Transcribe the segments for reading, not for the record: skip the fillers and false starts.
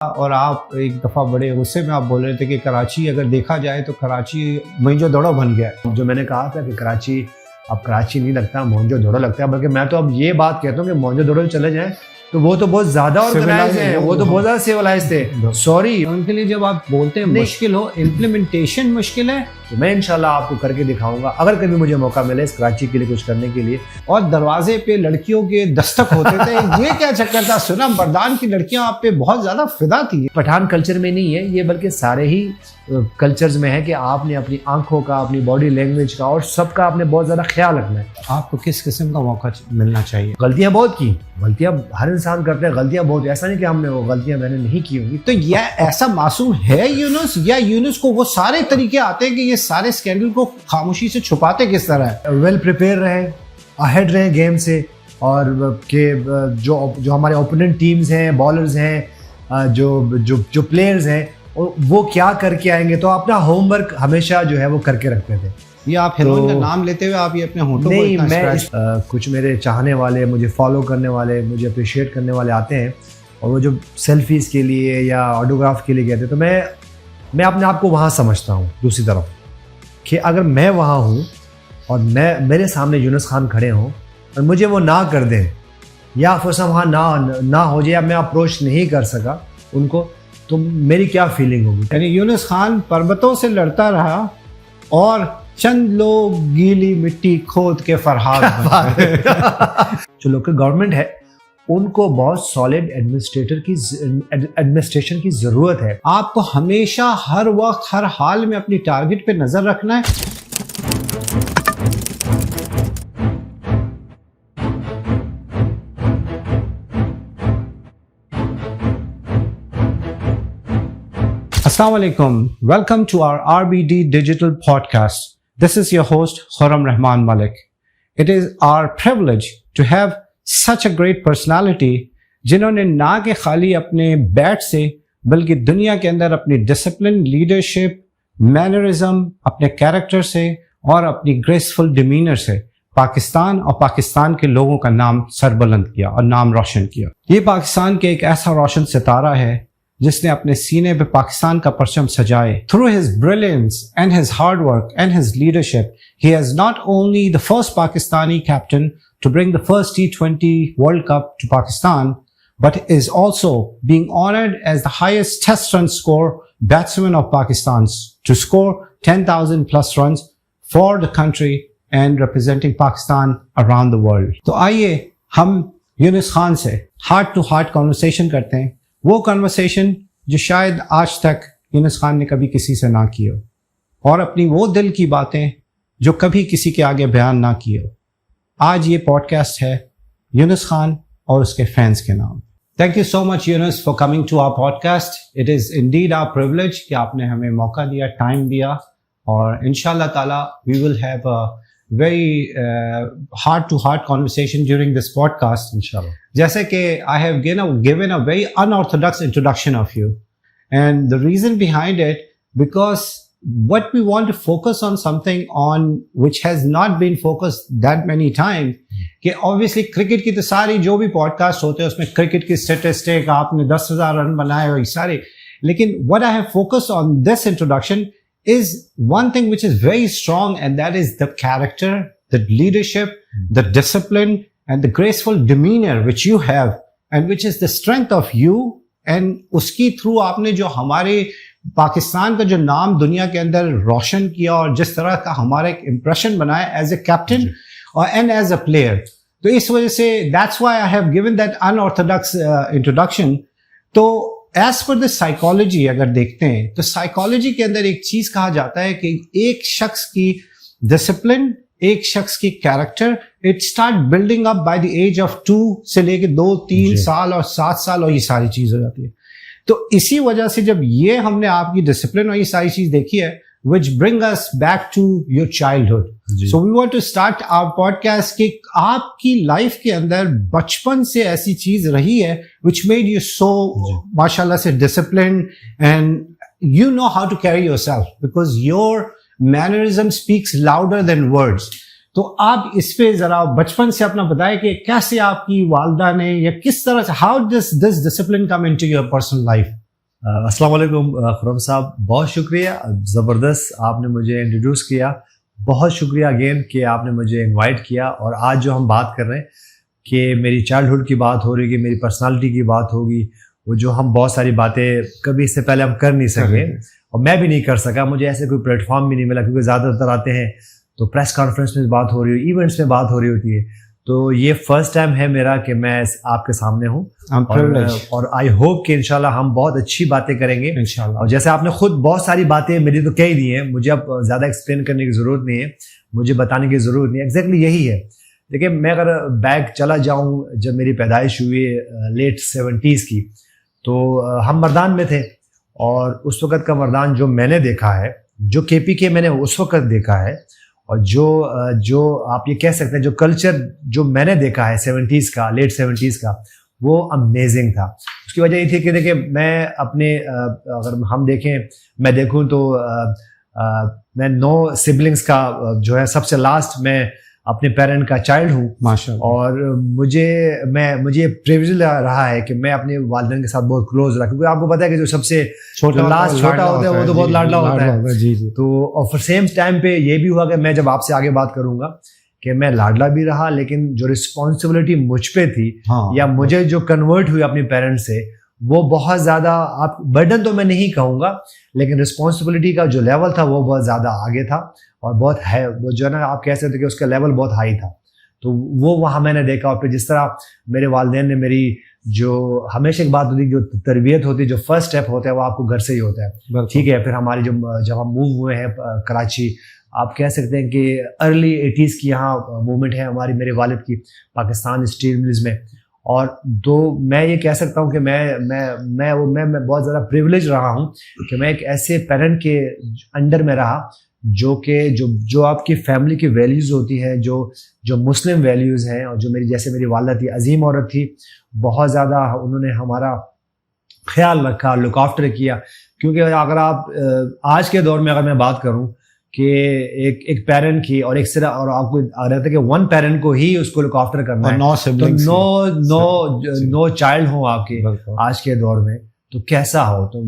اور آپ ایک دفعہ بڑے غصے میں آپ بول رہے تھے کہ کراچی اگر دیکھا جائے تو کراچی موئنجو دڑو بن گیا ہے. جو میں نے کہا تھا کہ کراچی اب کراچی نہیں لگتا موئنجو دڑو لگتا ہے، بلکہ میں تو اب یہ بات کہتا ہوں کہ موئنجو دڑو چلے جائیں تو وہ تو بہت زیادہ آرگنائز ہیں، وہ تو بہت زیادہ سیولائز تھے. سوری ان کے لیے جب آپ بولتے ہیں مشکل ہو، امپلیمنٹیشن مشکل ہے. تو میں انشاءاللہ آپ کو کر کے دکھاؤں گا اگر کبھی مجھے موقع ملے اس کراچی کے لیے کچھ کرنے کے لیے. اور دروازے پہ لڑکیوں کے دستک ہوتے تھے، یہ کیا چکر تھا؟ سنا بردان کی لڑکیاں آپ پہ بہت زیادہ فدا تھی. پٹھان کلچر میں نہیں ہے یہ، بلکہ سارے ہی کلچرز میں ہے کہ آپ نے اپنی آنکھوں کا، اپنی باڈی لینگویج کا اور سب کا آپ نے بہت زیادہ خیال رکھنا ہے. آپ کو کس قسم کا موقع ملنا چاہیے؟ غلطیاں بہت کی، غلطیاں ہر انسان کرتے ہیں، غلطیاں بہت، ایسا نہیں کہ ہم نے وہ غلطیاں میں نے نہیں کی ہوگی. تو یہ ایسا معصوم ہے یونس، یا یونس کو وہ سارے طریقے آتے ہیں کہ یہ سارے اسکینڈل کو خاموشی سے چھپاتے کس طرح ہے؟ ویل پریپیئر رہیں، اہیڈ رہیں گیم سے، اور کہ جو ہمارے اوپوننٹ ٹیمز ہیں، بالرز ہیں، جو پلیئرز ہیں وہ کیا کر کے آئیں گے، تو اپنا ہوم ورک ہمیشہ جو ہے وہ کر کے رکھتے تھے. یہ آپ ہیروئن کا نام لیتے ہوئے آپ یہ اپنے ہونٹوں کو نہیں، میں کچھ میرے چاہنے والے، مجھے فالو کرنے والے، مجھے اپریشیٹ کرنے والے آتے ہیں اور وہ جو سیلفیز کے لیے یا آٹوگراف کے لیے کہتے ہیں، تو میں اپنے آپ کو وہاں سمجھتا ہوں دوسری طرف کہ اگر میں وہاں ہوں اور میرے سامنے یونس خان کھڑے ہوں اور مجھے وہ نہ کر دیں یا فرض وہاں نہ ہو جائے یا میں اپروچ نہیں کر سکا ان کو، تو میری کیا فیلنگ ہوگی؟ یعنی یونس خان پربتوں سے لڑتا رہا اور چند لوگ گیلی مٹی کھود کے فرہاد جو لوکل گورنمنٹ ہے ان کو بہت سالڈ ایڈمنسٹریشن کی ضرورت ہے. آپ کو ہمیشہ ہر وقت ہر حال میں اپنی ٹارگٹ پہ نظر رکھنا ہے. السلام علیکم. Welcome to our RBD Digital Podcast. This is your host Khurram Rahman Malik. It is our privilege to have such a great personality جنہوں نے نہ کہ خالی اپنے بیٹ سے بلکہ دنیا کے اندر اپنی ڈسپلن، لیڈرشپ، مینرزم، اپنے کیریکٹر سے اور اپنی گریسفل ڈیمینر سے پاکستان اور پاکستان کے لوگوں کا نام سربلند کیا اور نام روشن کیا. یہ پاکستان کے ایک ایسا روشن ستارہ ہے جس نے اپنے سینے پہ پاکستان کا پرچم سجائے. Through his brilliance and his hard work and his leadership, he is not only the first Pakistani captain to bring the first T20 World Cup to Pakistan, but is also being honored as the highest test run score batsman of Pakistan to score 10,000 plus runs for the country and representing Pakistan around the world. تو آئیے ہم یونس خان سے heart to heart conversation کرتے ہیں، وہ conversation جو شاید آج تک یونس خان نے کبھی کسی سے نہ کی ہو، اور اپنی وہ دل کی باتیں جو کبھی کسی کے آگے بیان نہ کی ہو. آج یہ پوڈ کاسٹ ہے یونس خان اور اس کے فینس کے نام. Thank you so much Younis for coming to our podcast. It is indeed our privilege کہ آپ نے ہمیں موقع دیا، ٹائم دیا، اور ان شاء اللہ تعالیٰ we will have a very heart to heart conversation during this podcast inshallah. جیسے کہ I have given a very unorthodox introduction of you, and the reason behind it because what we want to focus on something on which has not been focused that many times کہ obviously cricket کی تو ساری جو بھی pod cost ہوتے ہیں اس میں cricket کی اسٹیٹسٹک آپ نے 10,000 رن بنائے اور یہ سارے، لیکن what I have focused on this introduction is one thing which is very strong, and that is the character, the leadership, the discipline and the graceful demeanor which you have and which is the strength of you. And uski through aapne jo hamare Pakistan ka jo naam duniya ke andar roshan kiya aur jis tarah ka hamara ek impression banaya as a captain and as a player, to is wajah se that's why I have given that unorthodox introduction. To as per the psychology اگر دیکھتے ہیں تو psychology کے اندر ایک چیز کہا جاتا ہے کہ ایک شخص کی ڈسپلن، ایک شخص کی character it start building up by the age of 2 سے لے کے 2-3 سال اور 7 سال اور یہ ساری چیز ہو جاتی ہے. تو اسی وجہ سے جب یہ ہم نے آپ کی ڈسپلن اور یہ ساری چیز دیکھی ہے which bring us back to your childhood. So we want to start our podcast کہ آپ کی لائف کے اندر بچپن سے ایسی چیز رہی ہے which made you so ماشاءاللہ سے disciplined and you know how to carry yourself because your mannerism speaks louder than words. تو آپ اس پہ ذرا بچپن سے اپنا بتائیں کہ کیسے آپ کی والدہ نے یا کس طرح سے how does this discipline come into your personal life? السلام علیکم خرم صاحب، بہت شکریہ، زبردست آپ نے مجھے انٹروڈیوس کیا. بہت شکریہ اگین کہ آپ نے مجھے انوائٹ کیا. اور آج جو ہم بات کر رہے ہیں کہ میری چائلڈہڈ کی بات ہو رہی ہے، میری پرسنالٹی کی بات ہوگی، وہ جو ہم بہت ساری باتیں کبھی اس سے پہلے ہم کر نہیں سکے اور میں بھی نہیں کر سکا. مجھے ایسے کوئی پلیٹ فارم بھی نہیں ملا کیونکہ زیادہ تر آتے ہیں تو پریس کانفرنس میں بات ہو رہی ہو، ایونٹس میں بات ہو رہی ہوتی ہے. تو یہ فرسٹ ٹائم ہے میرا کہ میں آپ کے سامنے ہوں اور آئی ہوپ کہ انشاءاللہ ہم بہت اچھی باتیں کریں گے انشاءاللہ. اور جیسے آپ نے خود بہت ساری باتیں میری تو کہہ دی ہیں، مجھے اب زیادہ ایکسپلین کرنے کی ضرورت نہیں ہے، مجھے بتانے کی ضرورت نہیں ہے. ایگزیکٹلی یہی ہے. دیکھیں میں اگر بیک چلا جاؤں، جب میری پیدائش ہوئی لیٹ 70s کی، تو ہم مردان میں تھے اور اس وقت کا مردان جو میں نے دیکھا ہے، جو کے پی کے میں نے اس وقت دیکھا ہے، اور جو آپ یہ کہہ سکتے ہیں جو کلچر جو میں نے دیکھا ہے 70s کا، لیٹ 70s کا، وہ امیزنگ تھا. اس کی وجہ یہ تھی کہ دیکھیں میں اپنے اگر ہم دیکھیں، میں دیکھوں تو میں 9 سبلنگس کا جو ہے سب سے لاسٹ میں اپنے پیرنٹ کا چائلڈ ہوں ماشاءاللہ. اور مجھے پریویلیج رہا ہے کہ میں اپنے والدین کے ساتھ بہت کلوز رہا، کیونکہ آپ کو پتہ ہے کہ جو سب سے لاسٹ چھوٹا ہوتا ہے وہ تو بہت لاڈلا ہوتا ہے. جی جی. تو اور سیم ٹائم پہ یہ بھی ہوا کہ میں جب آپ سے آگے بات کروں گا کہ میں لاڈلا بھی رہا، لیکن جو رسپانسبلٹی مجھ پہ تھی یا مجھے جو کنورٹ ہوئی اپنے پیرنٹ سے، وہ بہت زیادہ، آپ برڈن تو میں نہیں کہوں گا، لیکن رسپانسبلٹی کا جو لیول تھا وہ بہت زیادہ آگے تھا اور بہت ہے، وہ جو ہے نا آپ کہہ سکتے کہ اس کا لیول بہت ہائی تھا. تو وہ وہاں میں نے دیکھا. اور پھر جس طرح میرے والدین نے میری جو ہمیشہ ایک بات ہوتی ہے، جو تربیت ہوتی ہے، جو فرسٹ اسٹیپ ہوتا ہے وہ آپ کو گھر سے ہی ہوتا ہے. ٹھیک ہے. پھر ہماری جب ہم موو ہوئے ہیں کراچی، آپ کہہ سکتے ہیں کہ ارلی 80s کی یہاں موومنٹ ہے ہماری، میرے والد کی، پاکستان اسٹیل ملز میں. اور تو میں یہ کہہ سکتا ہوں کہ میں بہت زیادہ پریولیج رہا ہوں کہ میں ایک ایسے پیرنٹ کے انڈر میں رہا جو آپ کی فیملی کی ویلیوز ہوتی ہیں، جو مسلم ویلیوز ہیں، اور جو جیسے میری والدہ تھی، عظیم عورت تھی، بہت زیادہ انہوں نے ہمارا خیال رکھا، لک آفٹر کیا. کیونکہ اگر آپ آج کے دور میں اگر میں بات کروں کہ ایک پیرنٹ کی اور ایک صرف، اور آپ کو رہتا ہے کہ 1 پیرنٹ کو ہی اس کو لک آفٹر کرنا ہے، نو چائلڈ ہوں آپ کے آج کے دور میں، تو کیسا ہو. تو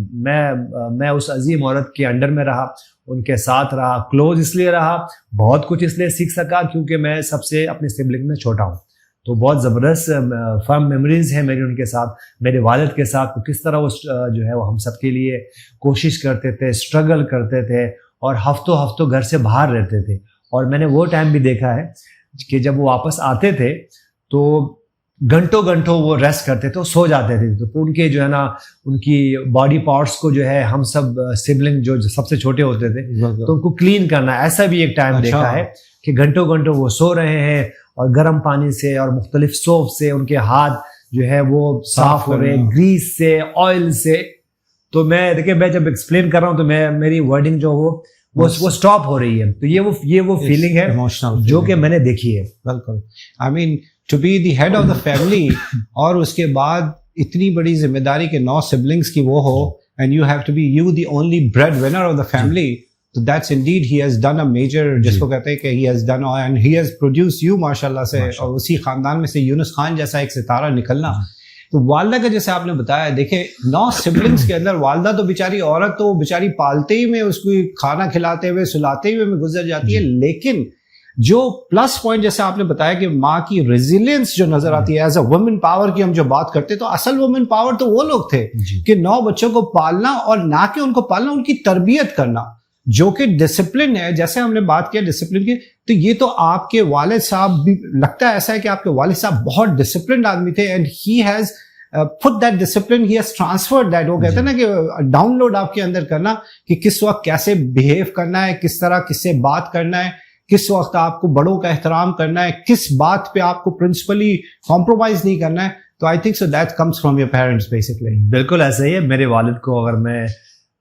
میں اس عظیم عورت کے انڈر میں رہا، ان کے ساتھ رہا، کلوز اس لیے رہا، بہت کچھ اس لیے سیکھ سکا کیونکہ میں سب سے اپنے سبلنگ میں چھوٹا ہوں. تو بہت زبردست فرم میموریز ہیں میری ان کے ساتھ، میرے والد کے ساتھ. تو کس طرح وہ جو ہے وہ ہم سب کے لیے کوشش کرتے تھے، اسٹرگل کرتے تھے، اور ہفتوں گھر سے باہر رہتے تھے. اور میں نے وہ ٹائم بھی دیکھا ہے کہ جب وہ واپس آتے تھے تو گھنٹوں وہ ریسٹ کرتے تھے، سو جاتے تھے. تو ان کے جو ہے نا ان کی باڈی پارٹس کو جو ہے ہم سب سبلنگ جو سب سے چھوٹے ہوتے تھے تو ان کو کلین کرنا، ایسا بھی ایک ٹائم دیکھا ہے کہ گھنٹوں وہ سو رہے ہیں اور گرم پانی سے اور مختلف سوپ سے ان کے ہاتھ جو ہے وہ صاف ہو رہے ہیں، گریس سے، آئل سے. تو دیکھیں میں جب ایکسپلین کر رہا ہوں تو میری ورڈنگ جو وہ سٹاپ ہو رہی ہے. تو یہ وہ فیلنگ ہے جو کہ میں نے دیکھی ہے. بالکل. I mean to be the head of the family اور اس کے بعد اتنی بڑی ذمہ داری کہ 9 سبلنگس کی وہ ہو، and you have to be you the only bread winner of the family. تو that's indeed he has done a major, جس کو کہتے ہیں کہ he has done and he has produced you ماشاءاللہ سے. اور اسی خاندان میں سے یونس خان جیسا ایک ستارہ نکلنا. تو والدہ کا جیسے آپ نے بتایا، دیکھیں 9 سبلنگس کے اندر والدہ تو بیچاری عورت تو بیچاری پالتے ہی میں، اس کو کھانا کھلاتے ہوئے سلاتے ہوئے میں گزر جاتی ہے. لیکن جو پلس پوائنٹ جیسے آپ نے بتایا کہ ماں کی ریزیلینس جو نظر آتی ہے ایز اے وومن پاور کی ہم جو بات کرتے، تو اصل وومن پاور تو وہ لوگ تھے کہ 9 بچوں کو پالنا، اور نہ کہ ان کو پالنا، ان کی تربیت کرنا، جو کہ ڈسپلن ہے. جیسے ہم نے بات کیا ڈسپلن کی، تو یہ تو آپ کے والد صاحب بھی لگتا ہے ایسا ہے کہ آپ کے والد صاحب بہت ڈسپلنڈ آدمی تھے، and he has put that discipline, he has transferred that. وہ کہتے ہیں نا کہ ڈاؤن لوڈ آپ کے اندر کرنا کہ کس وقت کیسے بہیو کرنا ہے، کس طرح کس سے بات کرنا ہے، کس وقت آپ کو بڑوں کا احترام کرنا ہے، کس بات پہ آپ کو پرنسپلی کمپرومائز نہیں کرنا ہے. تو I think so that comes from your parents basically. بالکل ایسا ہی ہے. میرے والد کو اگر میں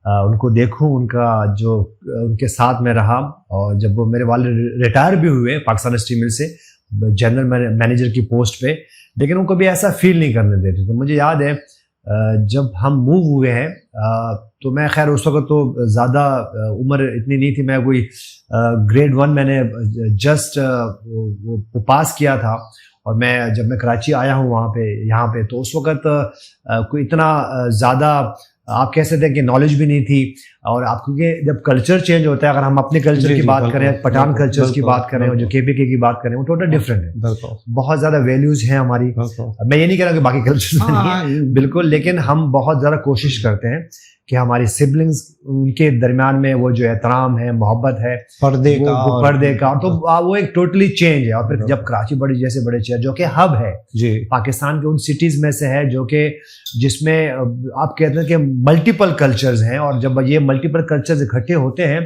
ان کو دیکھوں، ان کا جو ان کے ساتھ میں رہا، اور جب وہ میرے والد ریٹائر بھی ہوئے پاکستان اسٹیل مل سے جنرل مینیجر کی پوسٹ پہ، لیکن ان کو بھی ایسا فیل نہیں کرنے دیتے. تو مجھے یاد ہے جب ہم موو ہوئے ہیں تو میں خیر اس وقت تو زیادہ عمر اتنی نہیں تھی، میں کوئی گریڈ 1 میں نے جسٹ پاس کیا تھا. اور جب میں کراچی آیا ہوں یہاں پہ تو اس وقت کوئی اتنا زیادہ آپ کہہ سکتے ہیں کہ نالج بھی نہیں تھی. اور آپ کیونکہ جب کلچر چینج ہوتا ہے, اگر ہم اپنے کلچر کی بات کریں, پٹھان کلچر کی بات کریں, اور جو کے پی کے کی بات کریں, وہ ٹوٹل ڈفرینٹ ہے. بہت زیادہ ویلیوز ہیں ہماری. میں یہ نہیں کہہ رہا کہ باقی کلچر نہیں ہے بالکل, لیکن ہم بہت زیادہ کوشش کرتے ہیں کہ ہماری سبلنگز ان کے درمیان میں وہ جو احترام ہے, محبت ہے, پردے کا, تو وہ ایک ٹوٹلی چینج ہے. اور پھر جب کراچی بڑی جیسے بڑے شہر جو کہ ہب ہے پاکستان کے ان سٹیز میں سے ہے جو کہ جس میں آپ کہتے ہیں کہ ملٹیپل کلچرز ہیں, اور جب یہ ملٹیپل کلچرز اکٹھے ہوتے ہیں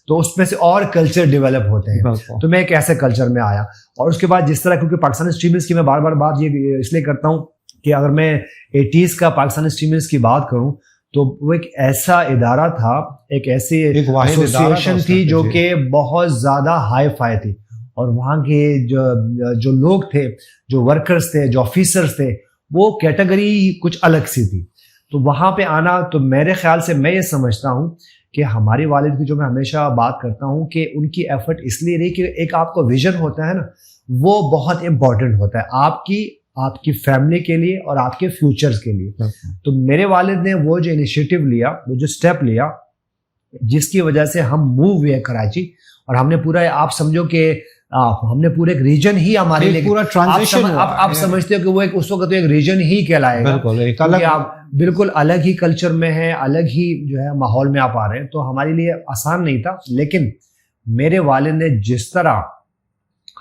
تو اس میں سے اور کلچر ڈیولپ ہوتے ہیں. تو میں ایک ایسے کلچر میں آیا, اور اس کے بعد جس طرح, کیونکہ پاکستانی اسٹریمرز کی میں بار بار بات یہ اس لیے کرتا ہوں کہ اگر میں 80s کا پاکستانی اسٹریمرز کی بات کروں تو وہ ایک ایسا ادارہ تھا, ایک ایسی ایسوسیشن تھی جو کہ بہت زیادہ ہائی فائی تھی, اور وہاں کے جو لوگ تھے, جو ورکرز تھے, جو آفیسرز تھے, وہ کیٹیگری کچھ الگ سی تھی. تو وہاں پہ آنا, تو میرے خیال سے میں یہ سمجھتا ہوں کہ ہمارے والد کی جو میں ہمیشہ بات کرتا ہوں کہ ان کی ایفرٹ اس لیے رہی کہ ایک آپ کا ویژن ہوتا ہے نا, وہ بہت امپورٹنٹ ہوتا ہے آپ کی فیملی کے لیے اور آپ کے فیوچرز کے لیے. تو میرے والد نے وہ جو انیشیٹو لیا, وہ جو اسٹیپ لیا, جس کی وجہ سے ہم موو ہوئے کراچی, اور ہم نے پورا, آپ سمجھو کہ ہم نے پورے ایک ریجن ہی ہمارے لیے پورا ٹرانزیشن, آپ سمجھتے ہو کہ وہ ایک اس وقت ایک ریجن ہی کہلائے گا, کیونکہ آپ بالکل الگ ہی کلچر میں ہیں, الگ ہی جو ہے ماحول میں آپ آ رہے ہیں. تو ہمارے لیے آسان نہیں تھا, لیکن میرے والد نے جس طرح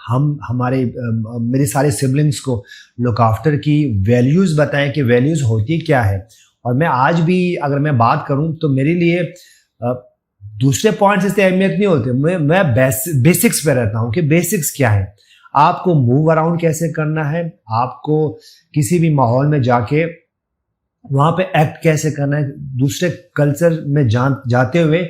میری سارے سبلنگس کو لک آفٹر کی, ویلیوز بتائیں کہ ویلیوز ہوتی کیا ہے. اور میں آج بھی اگر میں بات کروں تو میرے لیے دوسرے پوائنٹس اس سے اہمیت نہیں ہوتے, میں بیسکس پہ رہتا ہوں کہ بیسکس کیا ہے, آپ کو موو اراؤنڈ کیسے کرنا ہے, آپ کو کسی بھی ماحول میں جا کے وہاں پہ ایکٹ کیسے کرنا ہے, دوسرے کلچر میں جاتے ہوئے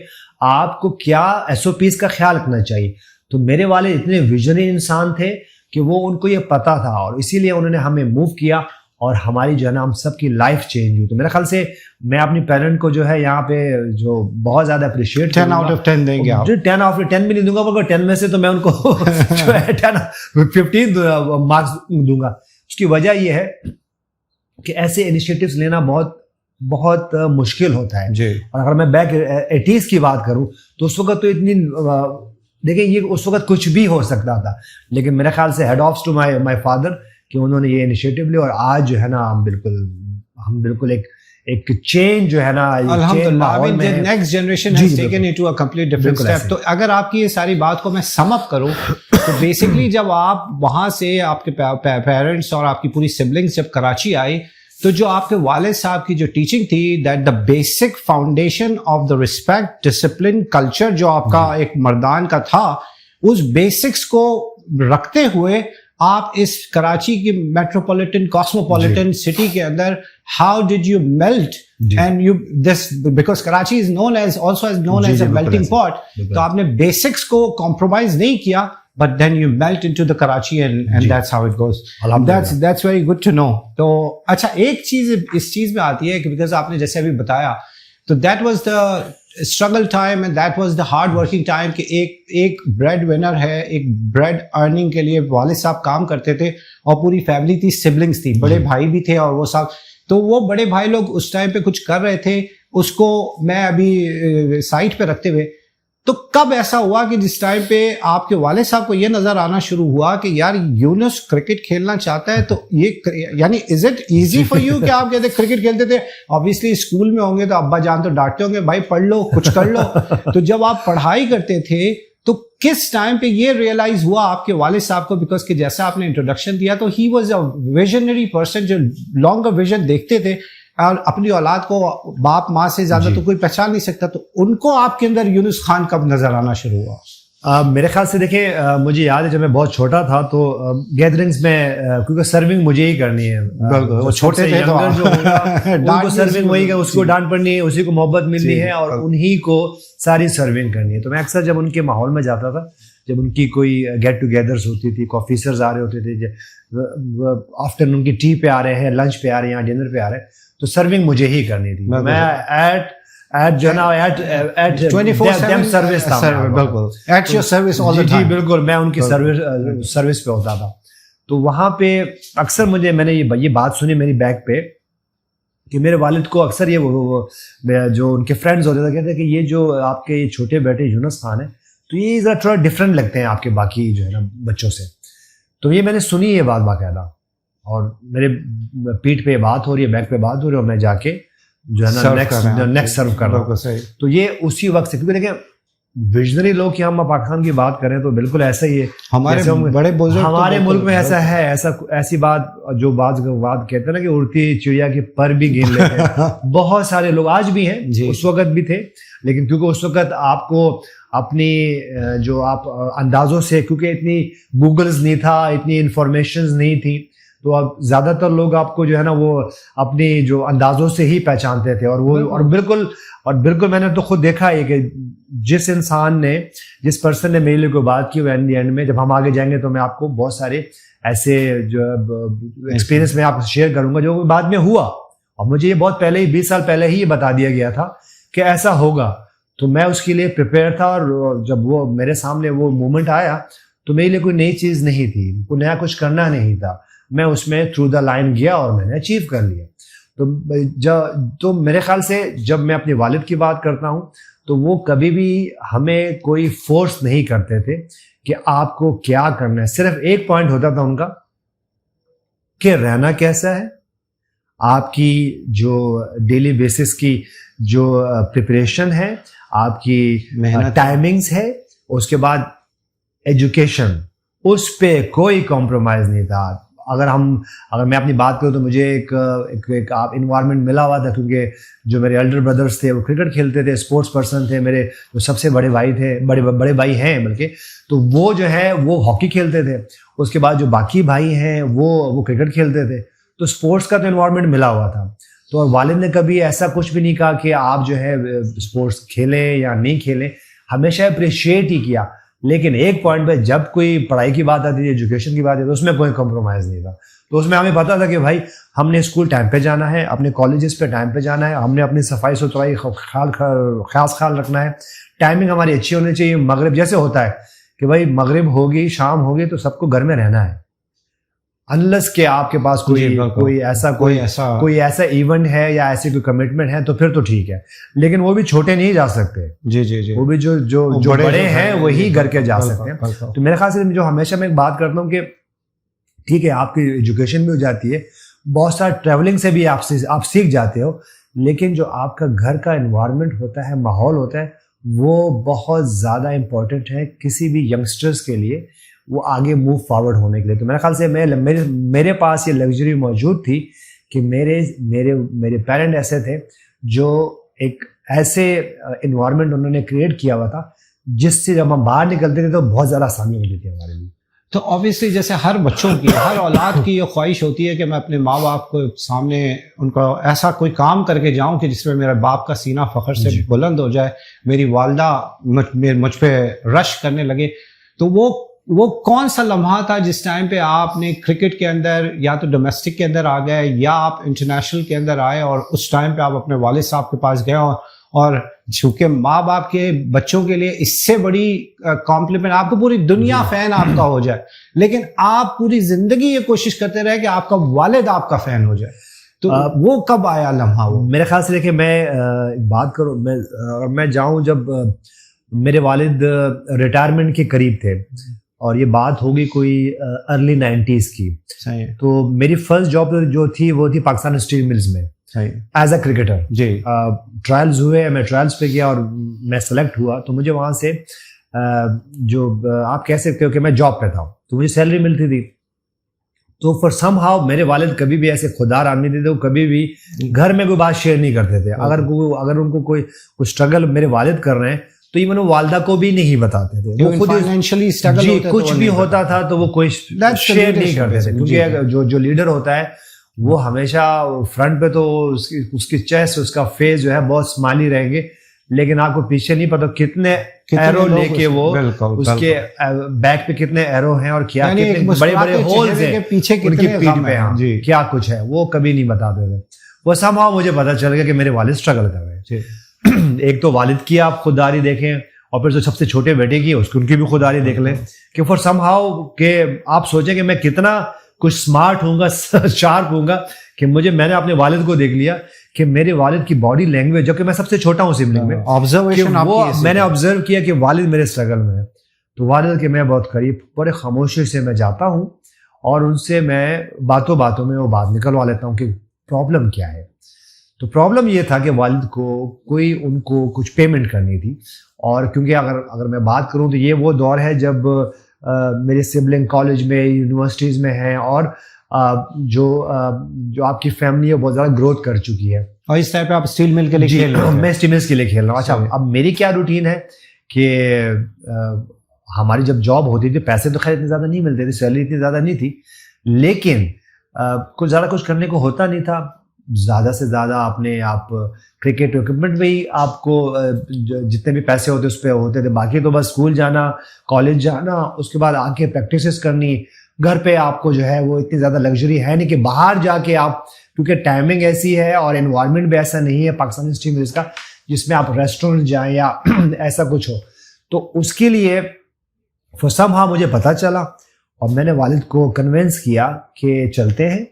آپ کو کیا SOPs کا خیال رکھنا چاہیے. تو میرے والد اتنے ویژنری انسان تھے کہ وہ ان کو یہ پتا تھا, اور اسی لیے انہوں نے ہمیں موو کیا, اور ہماری جو ہے نا ہم سب کی لائف چینج ہوئی. تو میرے خیال سے میں اپنی پیرنٹ کو جو ہے یہاں پہ جو بہت زیادہ اپریشیٹ 10 out of 10 دیں گے آپ. 10 out of 10 بھی نہیں دوں گا, مگر 10 میں سے تو میں ان کو جو ہے 15 مارکس دوں گا. اس کی وجہ یہ ہے کہ ایسے انیشیٹوز لینا بہت مشکل ہوتا ہے. اور اگر میں بیک 80s کی بات کروں تو اس وقت تو اتنی, دیکھیں یہ اس وقت کچھ بھی ہو سکتا تھا, لیکن میرے خیال سے head office to my father کہ انہوں نے یہ انیشیٹو لی, اور آج جو ہے نا ہم بالکل ایک چینج جو ہے نا الحمدللہ next generation has taken it to a complete different step. تو اگر آپ کی یہ ساری بات کو میں سم اپ کروں تو بیسکلی جب آپ وہاں سے آپ کے پیرنٹس اور آپ کی پوری سبلنگس جب کراچی آئی, تو جو آپ کے والد صاحب کی جو ٹیچنگ تھی, that the basic foundation of the respect, discipline, culture جو آپ کا ایک مردان کا تھا, اس بیسکس کو رکھتے ہوئے آپ اس کراچی کی میٹروپولیٹن کاسموپولیٹن سٹی کے اندر how did you melt and you this, because Karachi is known as also as known as a melting pot. تو آپ نے بیسکس کو کمپرومائز نہیں کیا, but then you melt into the Karachi and that's how it goes. That's very good to know. تو اچھا ایک چیز اس چیز میں آتی ہے کہ because آپ نے جیسے ابھی بتایا, تو that was the struggle time and that was the hard working time کہ ایک بریڈ ونر ہے, ایک بریڈ ارننگ کے لیے والد صاحب کام کرتے تھے, اور پوری فیملی تھی, سبلنگس تھی, بڑے بھائی بھی تھے, اور وہ سب. تو وہ بڑے بھائی لوگ اس ٹائم پہ کچھ کر رہے تھے, اس کو میں ابھی سائٹ پہ رکھتے ہوئے, تو کب ایسا ہوا کہ جس ٹائم پہ آپ کے والد صاحب کو یہ نظر آنا شروع ہوا کہ یار یونس کرکٹ کھیلنا چاہتا ہے, تو یہ یعنی is it easy for you کہ آپ کہتے کرکٹ کھیلتے تھے, آبویسلی اسکول میں ہوں گے تو ابا جان تو ڈانٹتے ہوں گے, بھائی پڑھ لو, کچھ کر لو. تو جب آپ پڑھائی کرتے تھے تو کس ٹائم پہ یہ ریئلائز ہوا آپ کے والد صاحب کو, بیکاز کہ جیسا آپ نے انٹروڈکشن دیا تو he was a visionary person جو لانگر ویژن دیکھتے تھے, اور اپنی اولاد کو باپ ماں سے زیادہ تو کوئی پہچان نہیں سکتا. تو ان کو آپ کے اندر یونس خان کب نظر آنا شروع ہوا؟ میرے خیال سے دیکھیں, مجھے یاد ہے جب میں بہت چھوٹا تھا تو گیدرنگس میں, کیونکہ سرونگ مجھے ہی کرنی ہے, وہ چھوٹے تھے تو ان کو سرونگ وہی, اس کو ڈانٹ پڑنی ہے, اسی کو محبت ملنی ہے, اور انہی کو ساری سرونگ کرنی ہے. تو میں اکثر جب ان کے ماحول میں جاتا تھا, جب ان کی کوئی گیٹ ٹوگیدرز ہوتی تھی, آفیسرز آ رہے ہوتے تھے, آفٹرنون کی ٹی پہ آ رہے ہیں, لنچ پہ آ رہے ہیں, ڈنر پہ آ رہے ہیں, تو سرونگ مجھے ہی کرنی تھی. میں ایٹ جو ہے نا ایٹ 24/7 سروس تھا, بالکل at your service all the time. بالکل میں ان کی سروس پہ ہوتا تھا. تو وہاں پہ اکثر میں نے یہ بات سنی میری بیک پہ کہ میرے والد کو اکثر یہ وہ جو ان کے فرینڈز ہوتے تھے کہتے ہیں کہ یہ جو آپ کے یہ چھوٹے بیٹے یونس خان ہیں تو یہ ذرا تھوڑا ڈفرینٹ لگتے ہیں آپ کے باقی جو ہے نا بچوں سے. تو یہ میں نے سنی یہ بات باقاعدہ, اور میرے پیٹھ پہ بات ہو رہی ہے, بیک پہ بات ہو رہی ہے, اور میں جا کے جو ہے نا نیکسٹ سرو کر رہا ہوں. تو یہ اسی وقت سے, کیونکہ دیکھیں ویژنری لوگ کی ہم پاکستان کی بات کریں تو بالکل ایسا ہی ہے. ہمارے بڑے بزرگ ہمارے ملک میں ایسا ہے, ایسی بات جو بات کہتے ہیں نا کہ اڑتی چڑیا کے پر بھی گن لیتے ہیں. بہت سارے لوگ آج بھی ہیں, اس وقت بھی تھے, لیکن کیونکہ اس وقت آپ کو اپنی جو آپ اندازوں سے, کیونکہ اتنی گوگلز نہیں تھا, اتنی انفارمیشنز نہیں تھی, تو اب زیادہ تر لوگ آپ کو جو ہے نا وہ اپنی جو اندازوں سے ہی پہچانتے تھے. اور وہ اور بالکل میں نے تو خود دیکھا ہے کہ جس انسان نے, جس پرسن نے میرے لیے کوئی بات کی, وہ اینڈ میں جب ہم آگے جائیں گے تو میں آپ کو بہت سارے ایسے جو ایکسپیرینس میں آپ سے شیئر کروں گا جو بعد میں ہوا, اور مجھے یہ بہت پہلے ہی 20 سال پہلے ہی یہ بتا دیا گیا تھا کہ ایسا ہوگا. تو میں اس کے لیے پریپیئر تھا, اور جب وہ میرے سامنے وہ مومنٹ آیا تو میرے لیے کوئی نئی چیز نہیں تھی, کوئی نیا کچھ کرنا نہیں تھا. میں اس میں تھرو دا لائن گیا اور میں نے اچیو کر لیا. تو میرے خیال سے جب میں اپنے والد کی بات کرتا ہوں تو وہ کبھی بھی ہمیں کوئی فورس نہیں کرتے تھے کہ آپ کو کیا کرنا ہے. صرف ایک پوائنٹ ہوتا تھا ان کا کہ رہنا کیسا ہے, آپ کی جو ڈیلی بیسس کی جو پریپریشن ہے, آپ کی ٹائمنگز ہے, اس کے بعد ایجوکیشن, اس پہ کوئی کمپرومائز نہیں تھا. اگر میں اپنی بات کروں تو مجھے ایک انوائرمنٹ ملا ہوا تھا, کیونکہ جو میرے ایلڈر بردرز تھے وہ کرکٹ کھیلتے تھے, اسپورٹس پرسن تھے. میرے جو سب سے بڑے بھائی تھے, بڑے بھائی ہیں بلکہ, تو وہ جو ہے وہ ہاکی کھیلتے تھے. اس کے بعد جو باقی بھائی ہیں وہ کرکٹ کھیلتے تھے. تو اسپورٹس کا تو انوائرمنٹ ملا ہوا تھا. تو اور والد نے کبھی ایسا کچھ بھی نہیں کہا کہ آپ جو ہے اسپورٹس کھیلیں یا نہیں کھیلیں, ہمیشہ اپریشیٹ ہی کیا. لیکن ایک پوائنٹ پہ جب کوئی پڑھائی کی بات آتی تھی, ایجوکیشن کی بات آتی تھی, تو اس میں کوئی کمپرومائز نہیں تھا. تو اس میں ہمیں پتا تھا کہ بھائی ہم نے اسکول ٹائم پہ جانا ہے, اپنے کالجز پہ ٹائم پہ جانا ہے, ہم نے اپنی صفائی ستھرائی خیال رکھنا ہے, ٹائمنگ ہماری اچھی ہونی چاہیے. مغرب جیسے ہوتا ہے کہ بھائی مغرب ہوگی, شام ہوگی, تو سب کو گھر میں رہنا ہے, انلس کہ آپ کے پاس کوئی ایسا ایونٹ ہے یا ایسی کوئی کمٹمنٹ ہے تو پھر تو ٹھیک ہے. لیکن وہ بھی چھوٹے نہیں جا سکتے, جی وہ بھی جو بڑے ہیں وہی گھر کے جا سکتے ہیں. تو میرے خیال سے جو ہمیشہ میں بات کرتا ہوں کہ ٹھیک ہے آپ کی ایجوکیشن بھی ہو جاتی ہے, بہت سارا ٹریولنگ سے بھی آپ سیکھ جاتے ہو, لیکن جو آپ کا گھر کا انوائرمنٹ ہوتا ہے, ماحول ہوتا ہے, وہ بہت زیادہ امپورٹنٹ ہے کسی بھی ینگسٹرز کے لیے, وہ آگے موو فارورڈ ہونے کے لیے. تو میرے خیال سے میرے پاس یہ لگژری موجود تھی کہ میرے پیرنٹ ایسے تھے جو ایک ایسے انوائرمنٹ انہوں نے کریٹ کیا ہوا تھا جس سے جب ہم باہر نکلتے تھے تو بہت زیادہ آسانی ہوتی تھی ہمارے لیے. تو آبویسلی جیسے ہر بچوں کی, ہر اولاد کی یہ خواہش ہوتی ہے کہ میں اپنے ماں باپ کو سامنے ان کو ایسا کوئی کام کر کے جاؤں کہ جس میں میرے باپ کا سینہ فخر سے بلند ہو جائے, میری والدہ مجھ پہ رش کرنے لگے. تو وہ کون سا لمحہ تھا جس ٹائم پہ آپ نے کرکٹ کے اندر یا تو ڈومیسٹک کے اندر آ گئے یا آپ انٹرنیشنل کے اندر آئے, اور اس ٹائم پہ آپ اپنے والد صاحب کے پاس گئے, اور چونکہ ماں باپ کے بچوں کے لیے اس سے بڑی کمپلیمنٹ, آپ کو پوری دنیا فین آپ کا ہو جائے, لیکن آپ پوری زندگی یہ کوشش کرتے رہے کہ آپ کا والد آپ کا فین ہو جائے, تو وہ کب آیا لمحہ؟ وہ میرے خیال سے دیکھیں, میں بات کروں, میں جاؤں جب میرے والد ریٹائرمنٹ کے قریب تھے, اور یہ بات ہوگی کوئی ارلی 90s کی, تو میری فرسٹ جاب جو تھی وہ تھی پاکستان اسٹیل ملز میں ایز اے کرکٹر. جی ٹرائلز ہوئے, میں ٹرائلز پہ گیا اور میں سلیکٹ ہوا. تو مجھے وہاں سے جو آپ کہہ سکتے ہو کہ میں جاب پہ تھا, تو مجھے سیلری ملتی تھی. تو فار سم ہاؤ میرے والد کبھی بھی ایسے خوددار آدمی تھے, تو کبھی بھی گھر میں کوئی بات شیئر نہیں کرتے تھے. اگر ان کو کوئی اسٹرگل میرے والد کر رہے ہیں تو ایون وہ والدہ کو بھی نہیں بتاتے تھے. وہ خود فائنینشلی اسٹرگل کچھ بھی ہوتا تھا تو وہ کوئی شیئر نہیں کرتے تھے, کیونکہ جو لیڈر ہوتا ہے وہ ہمیشہ فرنٹ پہ تو اس کی چیسٹ, اس کا فیس جو ہے بہت اسمائلی رہیں گے, لیکن آپ کو پیچھے نہیں پتا کتنے ایرو لے کے وہ اس کے بیک پہ کتنے ایرو ہیں اور کیا بڑے بڑے ہولز ہیں پیچھے ان کی پیٹھ پہ, کیا کچھ ہے وہ کبھی نہیں بتاتے تھے. وہ سمہاؤ مجھے پتا چل گیا کہ میرے والد اسٹرگل کر رہے ہیں. ایک تو والد کی آپ خودداری دیکھیں, اور پھر جو سب سے چھوٹے بیٹے کی ان کی بھی خودداری دیکھ لیں, کہ فار سم ہاؤ کہ آپ سوچیں کہ میں کتنا کچھ اسمارٹ ہوں گا, شارپ ہوں گا, کہ میں نے اپنے والد کو دیکھ لیا کہ میرے والد کی باڈی لینگویج, جبکہ میں سب سے چھوٹا ہوں سبلنگ میں, میں نے آبزرو کیا کہ والد میرے اسٹرگل میں ہے. تو والد کے میں بہت قریب, بڑے خاموشی سے میں جاتا ہوں اور ان سے میں باتوں میں وہ بات نکلوا لیتا ہوں کہ پرابلم کیا ہے. تو پرابلم یہ تھا کہ والد کو ان کو کچھ پیمنٹ کرنی تھی, اور کیونکہ اگر میں بات کروں تو یہ وہ دور ہے جب میرے سبلنگ کالج میں, یونیورسٹیز میں ہیں, اور جو آپ کی فیملی ہے بہت زیادہ گروتھ کر چکی ہے. اور اس ٹائم پہ آپ اسٹیل مل کے لیے کھیل رہے ہیں؟ میں اسٹیل ملز کے لیے کھیل رہا ہوں. اچھا, اب میری کیا روٹین ہے کہ ہماری جب جاب ہوتی تھی, پیسے تو خیر اتنے زیادہ نہیں ملتے تھے, سیلری اتنی زیادہ نہیں تھی, لیکن کچھ زیادہ کچھ کرنے کو ہوتا نہیں تھا. زیادہ سے زیادہ آپ کرکٹ اکوپمنٹ میں ہی آپ کو جتنے بھی پیسے ہوتے اس پہ ہوتے تھے, باقی تو بس اسکول جانا, کالج جانا, اس کے بعد آ کے پریکٹسز کرنی. گھر پہ آپ کو جو ہے وہ اتنی زیادہ لگژری ہے نہیں کہ باہر جا کے آپ, کیونکہ ٹائمنگ ایسی ہے اور انوائرمنٹ بھی ایسا نہیں ہے پاکستانی اسٹریم کا جس میں آپ ریسٹورینٹ جائیں یا ایسا کچھ ہو. تو اس کے لیے سم مجھے پتہ چلا اور میں نے والد کو کنونس کیا کہ چلتے ہیں,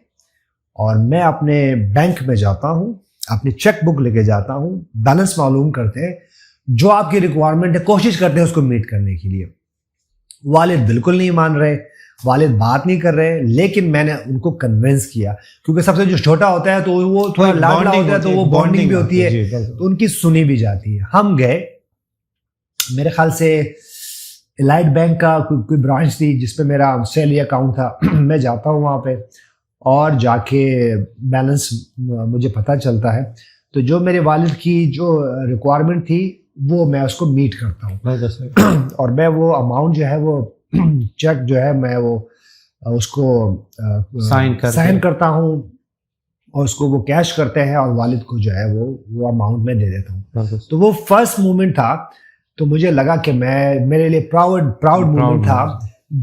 اور میں اپنے بینک میں جاتا ہوں, اپنی چیک بک لے کے جاتا ہوں, بیلنس معلوم کرتے ہیں, جو آپ کی ریکوائرمنٹ ہے کوشش کرتے ہیں اس کو میٹ کرنے کے لیے. والد بالکل نہیں مان رہے, والد بات نہیں کر رہے, لیکن میں نے ان کو کنونس کیا, کیونکہ سب سے جو چھوٹا ہوتا ہے تو وہ تھوڑا لاڈلا ہوتا ہے, تو وہ بانڈنگ بھی ہوتی ہے, تو ان کی سنی بھی جاتی ہے. ہم گئے, میرے خیال سے الائٹ بینک کا کوئی برانچ تھی جس پہ میرا سیلری اکاؤنٹ تھا. میں جاتا ہوں وہاں پہ اور جا کے بیلنس مجھے پتہ چلتا ہے, تو جو میرے والد کی جو ریکوائرمنٹ تھی وہ میں اس کو میٹ کرتا ہوں, اور میں وہ اماؤنٹ جو ہے وہ چیک جو ہے میں وہ اس کو سائن کرتا ہوں, اور اس کو وہ کیش کرتے ہیں, اور والد کو جو ہے وہ اماؤنٹ میں دے دیتا ہوں. تو وہ فرسٹ مومنٹ تھا, تو مجھے لگا کہ میرے لیے پراؤڈ مومنٹ تھا,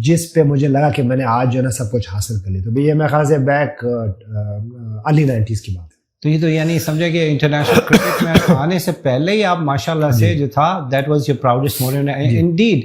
جس پہ مجھے لگا کہ میں نے آج جو ہے نا سب کچھ حاصل کر لیا. تو یہ میرے خیال سے بیک ارلی 90s کی بات ہے. تو یہ تو یعنی سمجھے کہ انٹرنیشنل کرکٹ میں آنے سے پہلے ہی آپ ماشاءاللہ سے جو تھا that was your proudest moment. Indeed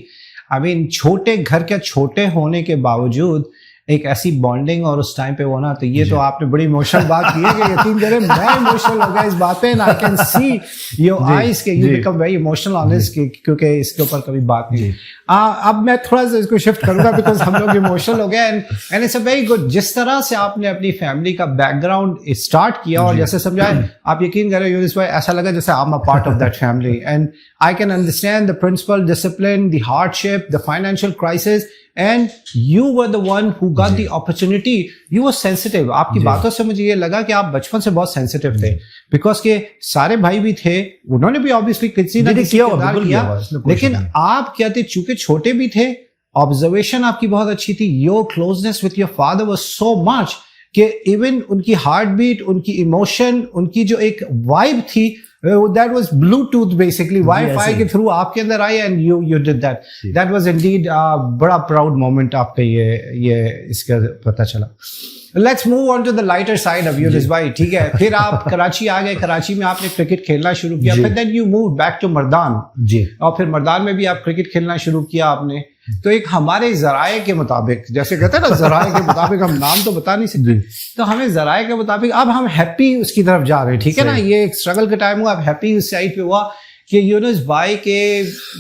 I mean چھوٹے گھر کے چھوٹے ہونے کے باوجود ایک ایسی بانڈنگ اور اس ٹائم پہ ہونا, تو یہ تو آپ نے بڑی ایموشنل بات کی ہے کہ یقین کریں میں ایموشنل ہو گیا اس بات پہ. I can see your eyes کہ you become very emotional on this, کیونکہ اس کے اوپر کبھی بات نہیں. اب میں تھوڑا سا اس کو شفٹ کروں گا بیکاز ہم لوگ ایموشنل ہو گئے, and it's a very good. جس طرح سے آپ نے اپنی فیملی کا بیک گراؤنڈ اسٹارٹ کیا اور جیسے سمجھائے, آپ یقین کریں یونس بھائی ایسا لگا جیسے I am a part of that family, and I can understand the principle, discipline, the hardship, the financial crisis, and you were the one who got the opportunity. You were sensitive. آپ کی باتوں سے مجھے یہ لگا کہ آپ بچپن سے بہت سینسیٹیو تھے, بیکاز کہ سارے بھائی بھی تھے, انہوں نے بھی obviously کسی نہ کسی کردار کیا, لیکن آپ کیا تھے چونکہ چھوٹے بھی تھے, آبزرویشن آپ کی بہت اچھی تھی. Your closeness with your father was so much کہ ایون ان کی ہارٹ بیٹ, ان کی ایموشن, ان کی جو ایک وائب تھی, that was Bluetooth basically, Wi-Fi کے تھرو آپ کے اندر آئی, and you did that. That was indeed بڑا proud moment آپ کا یہ اس کا پتہ چلا. Let's move on to the lighter side of Yunus bhai. ٹھیک ہے, پھر آپ کراچی آ گئے, کراچی میں آپ نے کرکٹ کھیلنا شروع کیا, پھر then you moved back to مردان, اور پھر مردان میں بھی آپ کرکٹ کھیلنا شروع کیا آپ نے. تو ایک ہمارے ذرائع کے مطابق, جیسے کہتے ہیں نا ذرائع کے مطابق, ہم نام تو بتا نہیں سکتے, تو ہمیں ذرائع کے مطابق اب ہم ہیپی اس کی طرف جا رہے ہیں. ٹھیک ہے نا, یہ ایک اسٹرگل کا ٹائم ہوا, اب ہیپی اس سائڈ پہ ہوا کہ یونس بھائی کے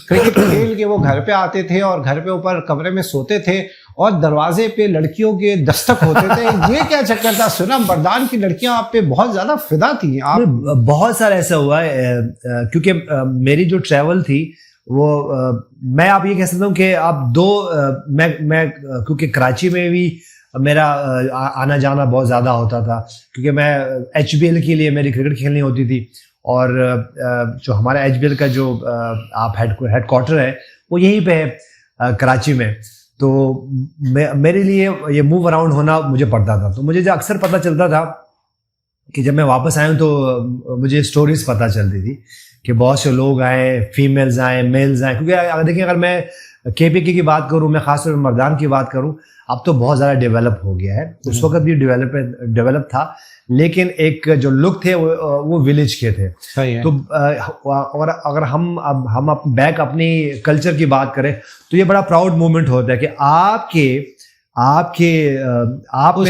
کرکٹ کھیل کے وہ گھر پہ آتے تھے اور گھر پہ اوپر کمرے میں سوتے تھے اور دروازے پہ لڑکیوں کے دستک ہوتے تھے. یہ کیا چکر تھا؟ سنا مردان کی لڑکیاں آپ پہ بہت زیادہ فدا تھیں. آپ بہت سارا ایسا ہوا ہے, کیونکہ میری جو ٹریول تھی وہ میں آپ یہ کہہ سکتا ہوں کہ آپ میں کیونکہ کراچی میں بھی میرا آنا جانا بہت زیادہ ہوتا تھا, کیونکہ میں ایچ بی ایل کے لیے میری کرکٹ کھیلنی ہوتی تھی, اور جو ہمارا ایچ بی ایل کا جو آپ ہیڈ کوارٹر ہے وہ یہیں پہ ہے کراچی میں, تو میرے لیے یہ موو اراؤنڈ ہونا مجھے پڑتا تھا. تو مجھے جو اکثر پتہ چلتا تھا کہ جب میں واپس آیا ہوں تو مجھے اسٹوریز پتہ چلتی تھی کہ بہت سے لوگ آئے, فیمیلز آئیں, میلز آئیں, کیونکہ دیکھیں اگر میں کے پی کے کی بات کروں, میں خاص طور پہ مردان کی بات کروں, اب تو بہت زیادہ ڈیولپ ہو گیا ہے. اس وقت بھی ڈیولپ تھا, لیکن ایک جو لک تھے وہ ولیج کے تھے. تو اگر ہم بیک اپنی کلچر کی بات کریں تو یہ بڑا پراؤڈ مومنٹ ہوتا ہے کہ آپ کے آپ اس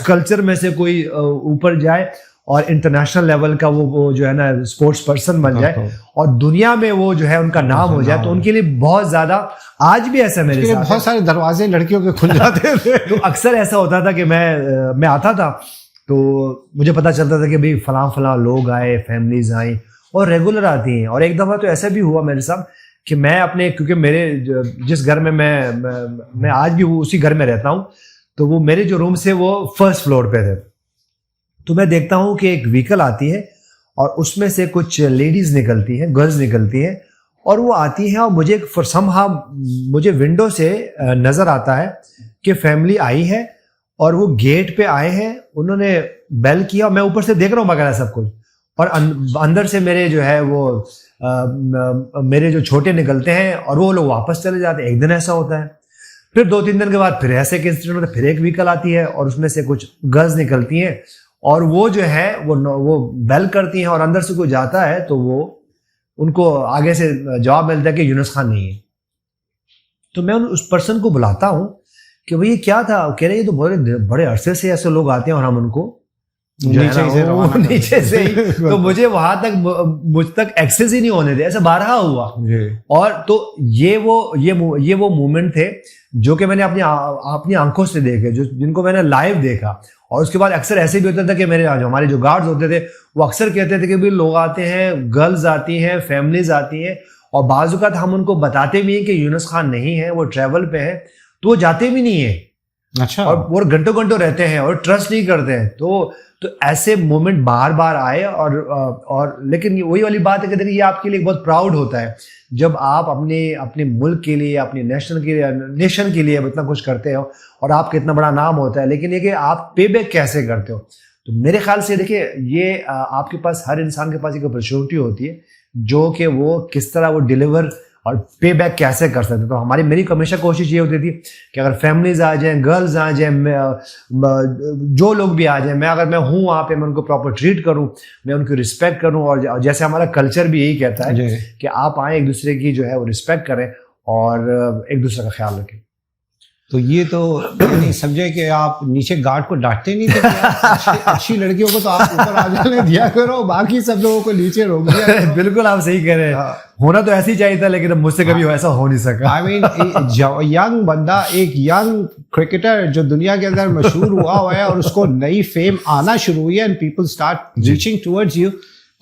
کلچر میں سے کوئی اوپر جائے اور انٹرنیشنل لیول کا وہ جو ہے نا اسپورٹس پرسن بن جائے اور دنیا میں وہ جو ہے ان کا نام ہو جائے، تو ان کے لیے بہت زیادہ، آج بھی ایسا میرے ساتھ بہت سارے دروازے لڑکیوں کے کھل جاتے تھے. تو اکثر ایسا ہوتا تھا کہ میں آتا تھا تو مجھے پتا چلتا تھا کہ بھئی فلاں لوگ آئے، فیملیز آئیں اور ریگولر آتی ہیں. اور ایک دفعہ تو ایسا بھی ہوا میرے ساتھ کہ میں اپنے، کیونکہ میرے جس گھر میں میں آج بھی اسی گھر میں رہتا ہوں، تو وہ میرے جو رومس ہے وہ فرسٹ فلور پہ تھے. تو میں دیکھتا ہوں کہ ایک وہیکل آتی ہے اور اس میں سے کچھ لیڈیز نکلتی ہیں، گرلز نکلتی ہیں، اور وہ آتی ہیں اور مجھے ونڈو سے نظر آتا ہے کہ فیملی آئی ہے اور وہ گیٹ پہ آئے ہیں. انہوں نے بیل کیا اور میں اوپر سے دیکھ رہا ہوں وغیرہ سب کچھ، اور اندر سے میرے جو ہے وہ میرے جو چھوٹے نکلتے ہیں اور وہ لوگ واپس چلے جاتے ہیں. ایک دن ایسا ہوتا ہے، پھر 2-3 دن کے بعد پھر ایسے کے انسیڈنٹ ہوتا ہے، پھر ایک وہیکل آتی ہے اور اس میں سے کچھ گرلز نکلتی ہیں اور وہ جو ہے وہ بیل کرتی ہیں اور اندر سے کوئی جاتا ہے تو وہ ان کو آگے سے جواب ملتا ہے کہ یونس خان نہیں ہے. تو میں اس پرسن کو بلاتا ہوں کہ بھئی یہ کیا تھا؟ کہہ رہے یہ تو بڑے عرصے سے ایسے لوگ آتے ہیں اور ہم ان کو نیچے سے تو مجھے وہاں تک مجھ تک ایکسیس ہی نہیں ہونے دے. ایسا بارہا ہوا. اور تو یہ وہ مومنٹ تھے جو کہ میں نے اپنی آنکھوں سے دیکھے، جن کو میں نے لائیو دیکھا. اور اس کے بعد اکثر ایسے بھی ہوتا تھا کہ ہمارے جو گارڈز ہوتے تھے وہ اکثر کہتے تھے کہ بھی لوگ آتے ہیں، گرلز آتی ہیں، فیملیز آتی ہیں، اور بعض اوقات ہم ان کو بتاتے بھی ہیں کہ یونس خان نہیں ہے، وہ ٹریول پہ ہے، تو وہ جاتے بھی نہیں ہیں. اچھا. اور وہ گھنٹوں رہتے ہیں اور ٹرسٹ نہیں کرتے ہیں. تو ایسے مومنٹ بار بار آئے اور لیکن وہی والی بات ہے کہ دیکھیں یہ آپ کے لیے بہت پراؤڈ ہوتا ہے جب آپ اپنے ملک کے لیے، اپنی نیشن کے لیے اتنا کچھ کرتے ہو اور آپ کا اتنا بڑا نام ہوتا ہے. لیکن یہ کہ آپ پے بیک کیسے کرتے ہو. تو میرے خیال سے دیکھیں یہ آپ کے پاس، ہر انسان کے پاس ایک اپرچونٹی ہوتی ہے جو کہ وہ کس طرح وہ ڈیلیور اور پے بیک کیسے کر سکتے. تو میری ہمیشہ کوشش یہ ہوتی تھی کہ اگر فیملیز آ جائیں، گرلز آ جائیں، جو لوگ بھی آ جائیں، اگر میں ہوں وہاں پہ میں ان کو پراپر ٹریٹ کروں، میں ان کی رسپیکٹ کروں. اور جیسے ہمارا کلچر بھی یہی کہتا ہے کہ آپ آئیں، ایک دوسرے کی جو ہے وہ رسپیکٹ کریں اور ایک دوسرے کا خیال رکھیں. تو یہ تو نہیں سمجھے کہ آپ نیچے گارڈ کو ڈانٹتے نہیں تھے؟ اچھی لڑکیوں کو تو آپ اوپر آ جانے دیا کرو، باقی سب لوگوں کو نیچے روک دیا. بالکل آپ صحیح کہہ رہے ہیں. ہونا تو ایسے ہی چاہیے تھا لیکن مجھ سے کبھی ایسا ہو نہیں سکا. آئی مین ینگ بندہ، ایک ینگ کرکٹر جو دنیا کے اندر مشہور ہوا ہے اور اس کو نئی فیم آنا شروع ہوئی ہے and people start reaching towards you,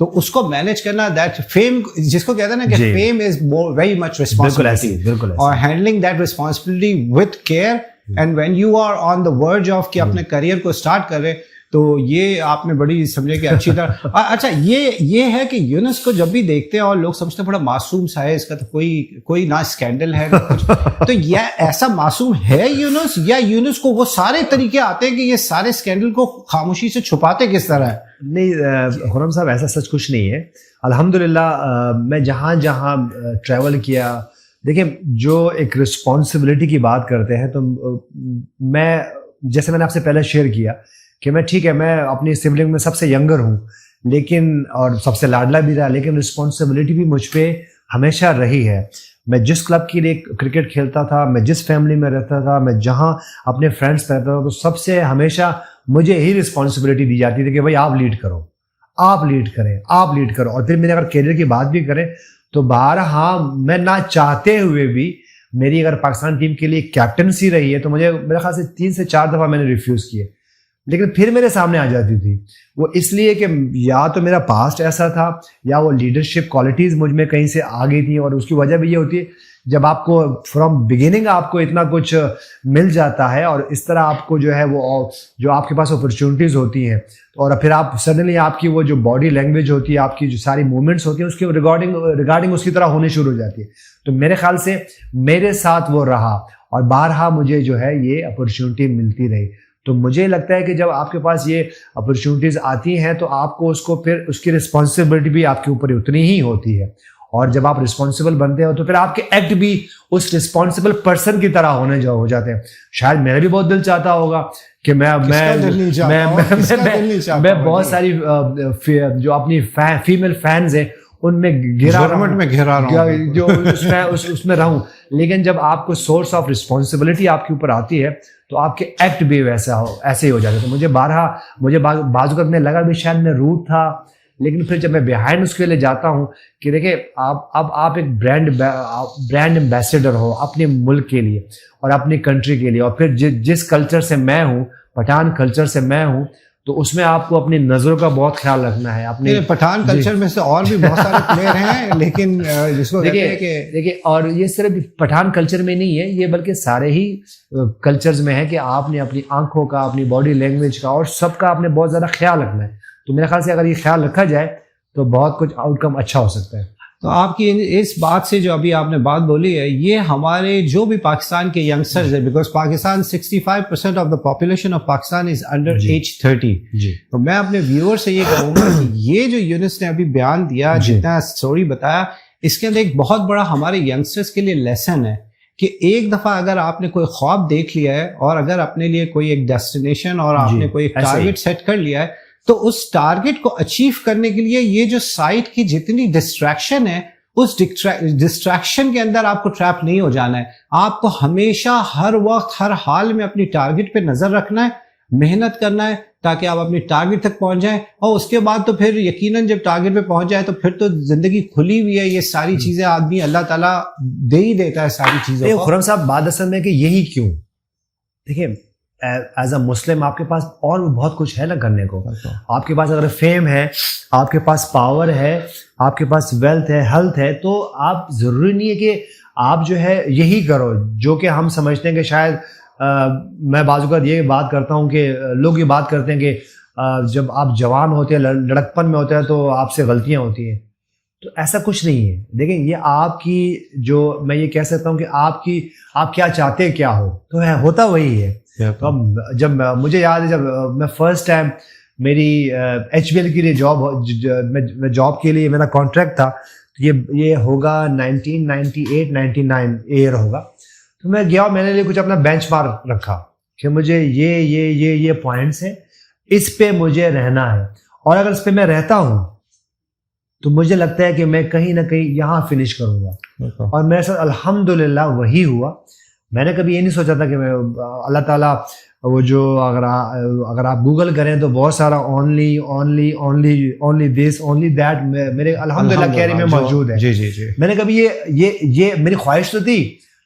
تو اس کو مینج کرنا، دیٹ فیم جس کو کہتے ہیں نا کہ fame is very much responsibility, اور handling that responsibility with care. And when you are on the verge of کہ اپنے کریئر کو اسٹارٹ کر رہے، تو یہ آپ نے بڑی سمجھے کہ اچھی طرح. اچھا یہ ہے کہ یونس کو جب بھی دیکھتے ہیں اور لوگ سمجھتے ہیں بڑا معصوم سا ہے، اس کا تو کوئی نہ اسکینڈل ہے نہ کچھ، تو یہ ایسا معصوم ہے یونس، یا یونس کو وہ سارے طریقے آتے ہیں کہ یہ سارے اسکینڈل کو خاموشی سے چھپاتے کس طرح ہے؟ نہیں خرم صاحب، ایسا سچ کچھ نہیں ہے. الحمدللہ میں جہاں ٹریول کیا، دیکھیں جو ایک رسپانسبلٹی کی بات کرتے ہیں، تو میں جیسے میں نے آپ سے پہلے شیئر کیا کہ میں ٹھیک ہے، میں اپنی سبلنگ میں سب سے ینگر ہوں لیکن اور سب سے لاڈلا بھی رہا، لیکن رسپانسبلٹی بھی مجھ پہ ہمیشہ رہی ہے. میں جس کلب کے لیے کرکٹ کھیلتا تھا، میں جس فیملی میں رہتا تھا، میں جہاں اپنے فرینڈس پہ رہتا تھا، تو سب سے ہمیشہ مجھے یہی رسپانسبلٹی دی جاتی تھی کہ بھائی آپ لیڈ کرو، آپ لیڈ کریں، آپ لیڈ کرو. اور پھر میں نے اگر کیریئر کی بات بھی کریں تو بہرحال میں نہ چاہتے ہوئے بھی میری اگر پاکستان ٹیم کے لیے کیپٹنسی رہی ہے تو مجھے میرے خیال سے 3 سے 4 دفعہ میں نے ریفیوز کیے، لیکن پھر میرے سامنے آ جاتی تھی. وہ اس لیے کہ یا تو میرا پاسٹ ایسا تھا یا وہ لیڈرشپ کوالٹیز مجھ میں کہیں سے آ گئی تھیں. اور اس کی وجہ بھی یہ ہوتی ہے جب آپ کو فرام بگننگ آپ کو اتنا کچھ مل جاتا ہے اور اس طرح آپ کو جو ہے وہ جو آپ کے پاس اپرچونیٹیز ہوتی ہیں، اور پھر آپ سڈنلی آپ کی وہ جو باڈی لینگویج ہوتی ہے، آپ کی جو ساری موومنٹس ہوتی ہیں، اس کے ریگارڈنگ اس کی طرح ہونی شروع ہو جاتی ہے. تو میرے خیال سے میرے ساتھ وہ رہا اور بارہا مجھے جو ہے یہ اپرچونیٹی ملتی رہی. تو مجھے لگتا ہے کہ جب آپ کے پاس یہ اپرچونیٹیز آتی ہیں تو آپ کو اس کو پھر اس کی رسپانسبلٹی بھی آپ کے اوپر اتنی ہی ہوتی ہے. اور جب آپ رسپانسبل بنتے ہو تو پھر آپ کے ایکٹ بھی اس رسپانسبل پرسن کی طرح ہو جاتے ہیں. شاید میرا بھی بہت دل چاہتا ہوگا کہ میں بہت ساری جو اپنی فیمیل فینز ہیں ان میں گھرا رہا ہوں جو اس میں رہوں. لیکن جب آپ کو سورس آف رسپانسبلٹی آپ کے اوپر آتی ہے تو آپ کے ایکٹ بھی ایسے ہی ہو جاتے. تو مجھے بعض اوقات میں لگا بھی شاید میں روٹ تھا, لیکن پھر جب میں بیہائنڈ اس کے لیے جاتا ہوں کہ دیکھیں آپ ایک برانڈ ایمبیسیڈر ہو اپنے ملک کے لیے اور اپنی کنٹری کے لیے, اور پھر جس کلچر سے میں ہوں, پٹھان کلچر سے میں ہوں, تو اس میں آپ کو اپنی نظروں کا بہت خیال رکھنا ہے. اپنے پٹھان کلچر میں سے اور بھی بہت سارے پلیئر ہیں, لیکن جس کو دیکھیے اور یہ صرف پٹھان کلچر میں نہیں ہے یہ, بلکہ سارے ہی کلچرز میں ہے کہ آپ نے اپنی آنکھوں کا, اپنی باڈی لینگویج کا اور سب کا آپ نے بہت زیادہ خیال رکھنا ہے. تو میرے خیال سے اگر یہ خیال رکھا جائے تو بہت کچھ آؤٹ کم اچھا ہو سکتا ہے. تو آپ کی اس بات سے جو ابھی آپ نے بات بولی ہے, یہ ہمارے جو بھی پاکستان کے ینگسٹرز ہیں, because Pakistan 65% of the population of Pakistan is under age 30. تو میں اپنے ویور سے یہ کہوں گا کہ یہ جو یونس نے ابھی بیان دیا, جتنا اسٹوری بتایا, اس کے اندر ایک بہت بڑا ہمارے ینگسٹرز کے لیے لیسن ہے کہ ایک دفعہ اگر آپ نے کوئی خواب دیکھ لیا ہے اور اگر اپنے لیے کوئی ایک ڈیسٹینیشن اور آپ نے کوئی ٹارگیٹ سیٹ کر لیا ہے, تو اس ٹارگیٹ کو اچیو کرنے کے لیے یہ جو سائٹ کی جتنی ڈسٹریکشن ہے, اس ڈسٹریکشن کے اندر آپ کو ٹریپ نہیں ہو جانا ہے. آپ کو ہمیشہ ہر وقت ہر حال میں اپنی ٹارگیٹ پہ نظر رکھنا ہے, محنت کرنا ہے تاکہ آپ اپنی ٹارگیٹ تک پہنچ جائیں. اور اس کے بعد تو پھر یقیناً جب ٹارگیٹ پہ پہنچ جائے تو پھر تو زندگی کھلی ہوئی ہے. یہ ساری چیزیں آدمی اللہ تعالیٰ دے ہی دیتا ہے ساری چیزیں. خرم صاحب بات اصل میں کہ یہی کیوں, دیکھیں ایز اے مسلم آپ کے پاس اور بہت کچھ ہے نا کرنے کو. آپ کے پاس اگر فیم ہے, آپ کے پاس پاور ہے, آپ کے پاس ویلتھ ہے, ہیلتھ ہے, تو آپ ضروری نہیں ہے کہ آپ جو ہے یہی کرو جو کہ ہم سمجھتے ہیں کہ شاید میں بعض اوقات یہ بات کرتا ہوں کہ لوگ یہ بات کرتے ہیں کہ جب آپ جوان ہوتے ہیں, لڑکپن میں ہوتے ہیں, تو آپ سے غلطیاں ہوتی ہیں. تو ایسا کچھ نہیں ہے. دیکھیں یہ آپ کی جو میں یہ کہہ سکتا ہوں کہ آپ کیا چاہتے ہیں کیا ہو, تو ہوتا وہی ہے. جب مجھے یاد ہے جب میں فرسٹ ٹائم میری ایچ بی ایل کے لیے جاب کے لیے میرا کانٹریکٹ تھا, یہ ہوگا 1998-99 ایئر ہوگا. تو میں گیا, میں نے لیے کچھ اپنا بینچ مارک رکھا کہ مجھے یہ پوائنٹس ہیں, اس پہ مجھے رہنا ہے, اور اگر اس پہ میں رہتا ہوں تو مجھے لگتا ہے کہ میں کہیں نہ کہیں یہاں فنش کروں گا. اور میرے ساتھ الحمدللہ وہی ہوا. میں نے کبھی یہ نہیں سوچا تھا کہ میں اللہ تعالیٰ وہ جو اگر آپ گوگل کریں تو بہت سارا اونلی دس اونلی دیٹ میرے الحمدللہ کیری میں موجود ہے. میں نے کبھی یہ میری خواہش تو تھی,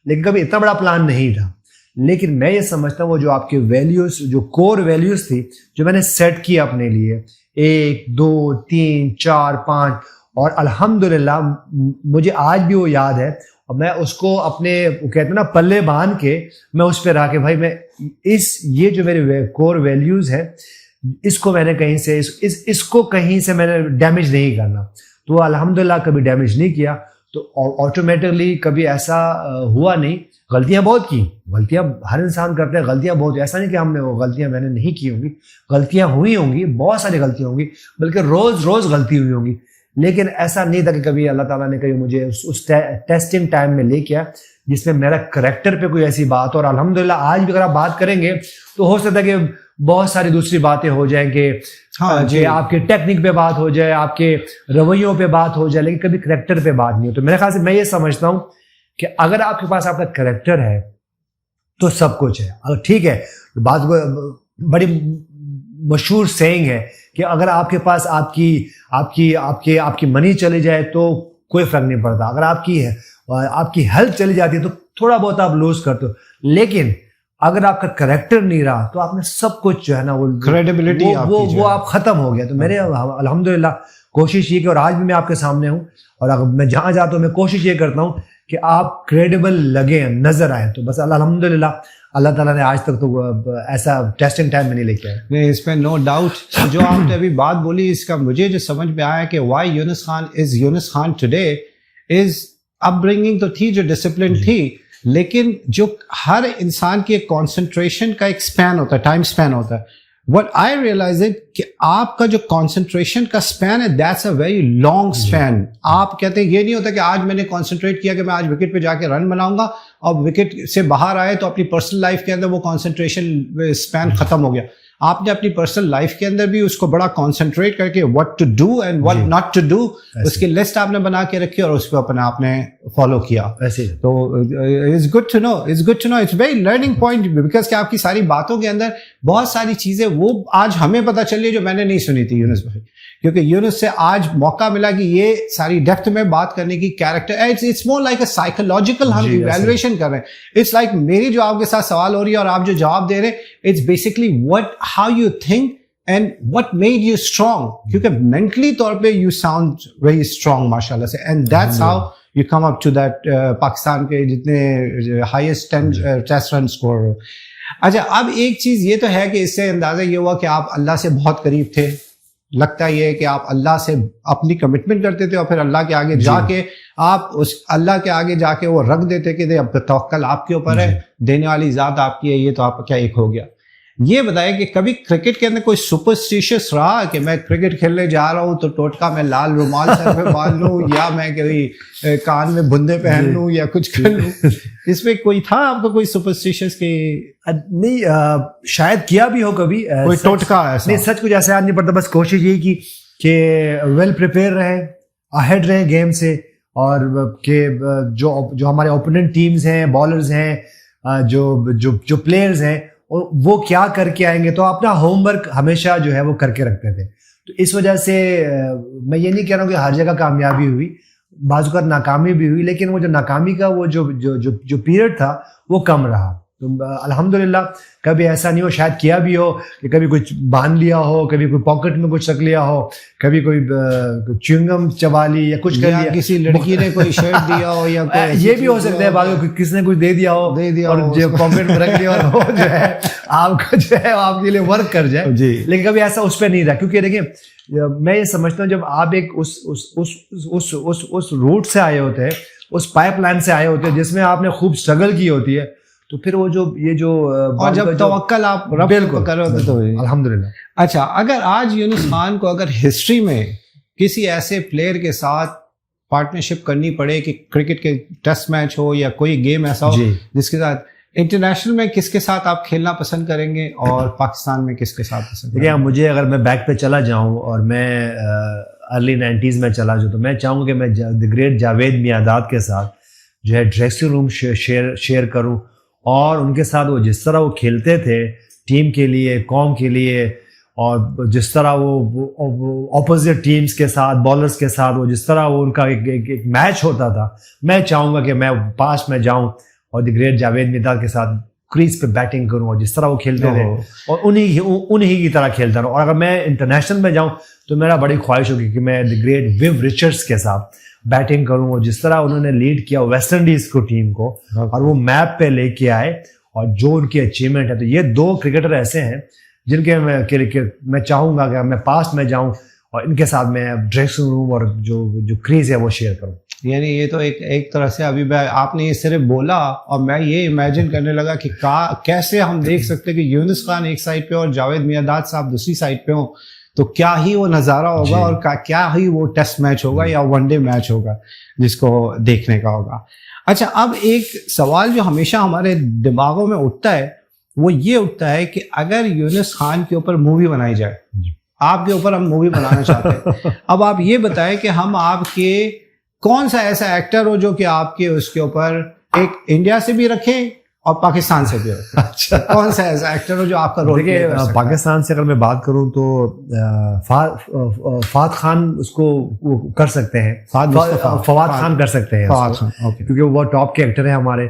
لیکن کبھی اتنا بڑا پلان نہیں تھا. لیکن میں یہ سمجھتا ہوں وہ جو آپ کے ویلیوز, جو کور ویلیوز تھی جو میں نے سیٹ کی اپنے لیے 1 2 3 4 5, اور الحمدللہ مجھے آج بھی وہ یاد ہے, اور میں اس کو اپنے کہتے ہیں نا پلے باندھ کے میں اس پہ رہا کہ بھائی میں یہ جو میرے کور ویلیوز ہے اس کو میں نے کہیں سے اس کو کہیں سے میں نے ڈیمیج نہیں کرنا. تو الحمدللہ کبھی ڈیمیج نہیں کیا, تو آٹومیٹکلی کبھی ایسا ہوا نہیں. غلطیاں بہت کی, غلطیاں ہر انسان کرتے ہیں, غلطیاں بہت, ایسا نہیں کہ ہم نے وہ غلطیاں میں نے نہیں کی ہوں گی, غلطیاں ہوئی ہوں گی, بہت ساری غلطیاں ہوں گی, بلکہ روز غلطی ہوئی ہوں گی. لیکن ایسا نہیں تھا کہ کبھی اللہ تعالیٰ نے کبھی مجھے اس ٹیسٹنگ ٹائم میں لے کیا جس میں میرا کریکٹر پہ کوئی ایسی بات ہو. اور الحمدللہ آج بھی اگر آپ بات کریں گے تو ہو سکتا ہے کہ بہت ساری دوسری باتیں ہو جائیں کہ آپ کے ٹیکنک پہ بات ہو جائے, آپ کے رویوں پہ بات ہو جائے, لیکن کبھی کریکٹر پہ بات نہیں ہو. تو میرے خیال سے میں یہ سمجھتا ہوں کہ اگر آپ کے پاس آپ کا کریکٹر ہے تو سب کچھ ہے. اگر ٹھیک ہے, بات بڑی مشہور سینگ ہے کہ اگر آپ کے پاس آپ کی منی چلی جائے تو کوئی فرق نہیں پڑتا, اگر آپ کی ہیلتھ چلی جاتی ہے تو تھوڑا بہت آپ لوز کرتے ہو, لیکن اگر آپ کا کریکٹر نہیں رہا تو آپ نے سب کچھ جو ہے نا وہ کریڈیبلٹی وہ آپ ختم ہو گیا. تو میرے الحمدللہ کوشش یہ کہ, اور آج بھی میں آپ کے سامنے ہوں, اور اگر میں جہاں جاتا ہوں میں کوشش یہ کرتا ہوں کہ آپ کریڈیبل لگیں, نظر آئے. تو بس الحمدللہ اللہ تعالیٰ نے آج تک تو ایسا ٹیسٹنگ ٹائم میں نہیں لے کے آیا. نہیں, اس پہ نو ڈاؤٹ. جو آپ نے ابھی بات بولی اس کا مجھے جو سمجھ میں آیا کہ why Younis Khan is Younis Khan today is upbringing تو تھی, جو ڈسپلن تھی, لیکن جو ہر انسان کی ایک کانسنٹریشن کا ایک سپین ہوتا ہے, ٹائم سپین ہوتا ہے. What I realize it کہ آپ کا جو کانسنٹریشن کا سپین ہے that's a very long span. آپ کہتے ہیں یہ نہیں ہوتا کہ آج میں نے کانسنٹریٹ کیا کہ میں آج وکٹ پہ جا کے رن بناؤں گا, اور وکٹ سے باہر آئے تو اپنی پرسنل لائف کے اندر وہ کانسنٹریشن سپین ختم ہو گیا. آپ نے اپنی پرسنل لائف کے اندر بھی اس کو بڑا کانسنٹریٹ کر کے what to do and what not to do اس کی لسٹ آپ نے بنا کے رکھی اور اس کو اپنا آپ نے فالو کیا. تو it's good to know, it's very learning point because کہ آپ کی ساری باتوں کے اندر بہت ساری چیزیں وہ آج ہمیں پتہ چلی جو میں نے نہیں سنی تھی یونس بھائی, کیونکہ یونس سے آج موقع ملا کہ یہ ساری ڈیپتھ میں بات کرنے کی character it's more like a psychological ہم ایویلویشن کر رہے ہیں. اٹس لائک میری جو آپ کے ساتھ سوال ہو رہی ہے اور آپ جو جواب دے رہے ہیں it's basically how you think and what made you strong, کیونکہ مینٹلی طور پہ یو ساؤنڈ ویری اسٹرانگ ماشاء اللہ سے, and that's how you come up to that Pakistan کے جتنے ہائیسٹ ٹیسٹ رن اسکور. اچھا اب ایک چیز یہ تو ہے کہ اس سے اندازہ یہ ہوا کہ آپ اللہ سے بہت قریب تھے, لگتا یہ ہے کہ آپ اللہ سے اپنی کمٹمنٹ کرتے تھے اور پھر اللہ کے آگے جا کے آپ اس اللہ کے آگے جا کے وہ رکھ دیتے کہ اب توکل آپ کے اوپر ہے, دینے والی ذات آپ کی ہے, یہ تو آپ کا کیا ایک ہو گیا. یہ بتائیں کہ کبھی کرکٹ کے اندر کوئی سپرسٹیشس رہا کہ میں کرکٹ کھیلنے جا رہا ہوں تو ٹوٹکا میں لال رومال سر پہ باندھ لوں یا میں کبھی کان میں بندے پہن لوں یا کچھ کر لوں, اس پہ کوئی تھا آپ کو کوئی سپرسٹیشس کے؟ نہیں, شاید کیا بھی ہو کبھی کوئی ٹوٹکا ایسا نہیں, سچ کچھ ایسا یاد نہیں پڑتا. بس کوشش یہی کی کہ ویل پریپیئر رہے, اہیڈ رہے گیم سے, اور کہ جو ہمارے اوپوننٹ ٹیمز ہیں, بالرز ہیں, جو پلیئرز ہیں وہ کیا کر کے آئیں گے, تو اپنا ہوم ورک ہمیشہ جو ہے وہ کر کے رکھتے تھے. تو اس وجہ سے میں یہ نہیں کہہ رہا ہوں کہ ہر جگہ کامیابی ہوئی, بعض اوقات ناکامی بھی ہوئی, لیکن وہ جو ناکامی کا وہ جو پیریڈ تھا وہ کم رہا. تو الحمدللہ کبھی ایسا نہیں ہو, شاید کیا بھی ہو کہ کبھی کچھ باندھ لیا ہو, کبھی کوئی پاکٹ میں کچھ رکھ لیا ہو, کبھی کوئی چیونگم چبا لی یا کچھ کر لیا, کسی لڑکی نے کوئی شرٹ دیا ہو یا یہ بھی ہو سکتا ہے, بعد میں کسی نے کچھ دے دیا ہو اور جو پاکٹ میں رکھ دیا اور وہ جو ہے آپ کو جو ہے آپ کے لیے ورک کر جائے. لیکن کبھی ایسا اس پہ نہیں رہا, کیونکہ دیکھیں میں یہ سمجھتا ہوں جب آپ ایک اس روٹ سے آئے ہوتے ہیں, اس پائپ لائن سے آئے ہوتے ہیں جس میں آپ نے خوب اسٹرگل کی ہوتی ہے, تو پھر وہ اور جب توکل آپ رب کو کرو تو الحمدللہ. اچھا اگر آج یونس خان کو اگر ہسٹری میں کسی ایسے پلیئر کے ساتھ پارٹنرشپ کرنی پڑے کہ کرکٹ کے ٹیسٹ میچ ہو یا کوئی گیم ایسا ہو جس کے ساتھ انٹرنیشنل میں کس کے ساتھ آپ کھیلنا پسند کریں گے اور پاکستان میں کس کے ساتھ پسند کریں گے؟ مجھے اگر میں بیک پہ چلا جاؤں اور میں ارلی 90s میں چلا جاؤں تو میں چاہوں گا کہ میں دی گریٹ جاوید میاں کے ساتھ جو ہے ڈریسنگ روم شیئر کروں, اور ان کے ساتھ وہ جس طرح وہ کھیلتے تھے ٹیم کے لیے, قوم کے لیے, اور جس طرح وہ اپوزٹ ٹیمز کے ساتھ بالرز کے ساتھ وہ جس طرح وہ ان کا ایک میچ ہوتا تھا, میں چاہوں گا کہ میں پاس میں جاؤں اور دی گریٹ جاوید میاں کے ساتھ کریز پہ بیٹنگ کروں, اور جس طرح وہ کھیلتے تھے اور انہی کی طرح کھیلتا رہوں. اور اگر میں انٹرنیشنل میں جاؤں تو میرا بڑی خواہش ہوگی کہ میں دی گریٹ ویو رچرڈس کے ساتھ بیٹنگ کروں, اور جس طرح انہوں نے لیڈ کیا ویسٹ انڈیز کو ٹیم کو اور وہ میپ پہ لے کے آئے, اور جو ان کی اچیومنٹ ہے. تو یہ دو کرکٹر ایسے ہیں جن کے میں چاہوں گا کہ میں پاس میں جاؤں اور ان کے ساتھ میں ڈریسنگ روم اور جو کریز ہے وہ شیئر کروں. یعنی یہ تو ایک طرح سے ابھی آپ نے یہ صرف بولا اور میں یہ امیجن کرنے لگا کہ کیسے ہم دیکھ سکتے کہ یونس خان ایک سائڈ پہ اور جاوید میاں صاحب دوسری سائڈ پہ ہوں, تو کیا ہی وہ نظارہ ہوگا اور کیا ہی وہ ٹیسٹ میچ ہوگا یا ون ڈے میچ ہوگا جس کو دیکھنے کا ہوگا. اچھا اب ایک سوال جو ہمیشہ ہمارے دماغوں میں اٹھتا ہے وہ یہ اٹھتا ہے کہ اگر یونس خان کے اوپر مووی بنائی جائے, آپ کے اوپر ہم مووی بنانا چاہتے ہیں, اب آپ یہ بتائیں کہ ہم آپ کے کون سا ایسا ایکٹر ہو جو کہ آپ کے اس کے اوپر ایک انڈیا سے بھی رکھیں اور پاکستان سے بھی رکھیں. اچھا کون سا ایسا ایکٹر ہو جو آپ کا رول؟ دیکھیے پاکستان سے اگر میں بات کروں تو فہد خان اس کو کر سکتے ہیں, فواد خان کر سکتے ہیں کیونکہ وہ ٹاپ کے ایکٹر ہیں ہمارے.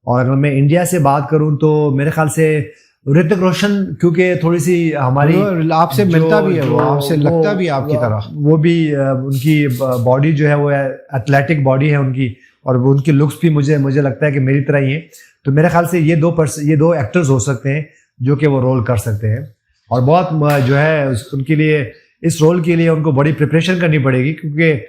اور اگر میں انڈیا سے بات کروں تو میرے خیال سے رتک روشن, کیونکہ تھوڑی سی ہماری آپ سے ملتا بھی ہے, وہ آپ سے لگتا بھی آپ کی طرح, وہ بھی ان کی باڈی جو ہے وہ ایتھلیٹک باڈی ہے ان کی, اور وہ ان کی لکس بھی مجھے لگتا ہے کہ میری طرح ہی ہیں. تو میرے خیال سے یہ دو ایکٹرز ہو سکتے ہیں جو کہ وہ رول کر سکتے ہیں, اور بہت جو ہے ان کے لیے اس رول کے لیے ان کو بڑی پریپریشن کرنی پڑے گی, کیونکہ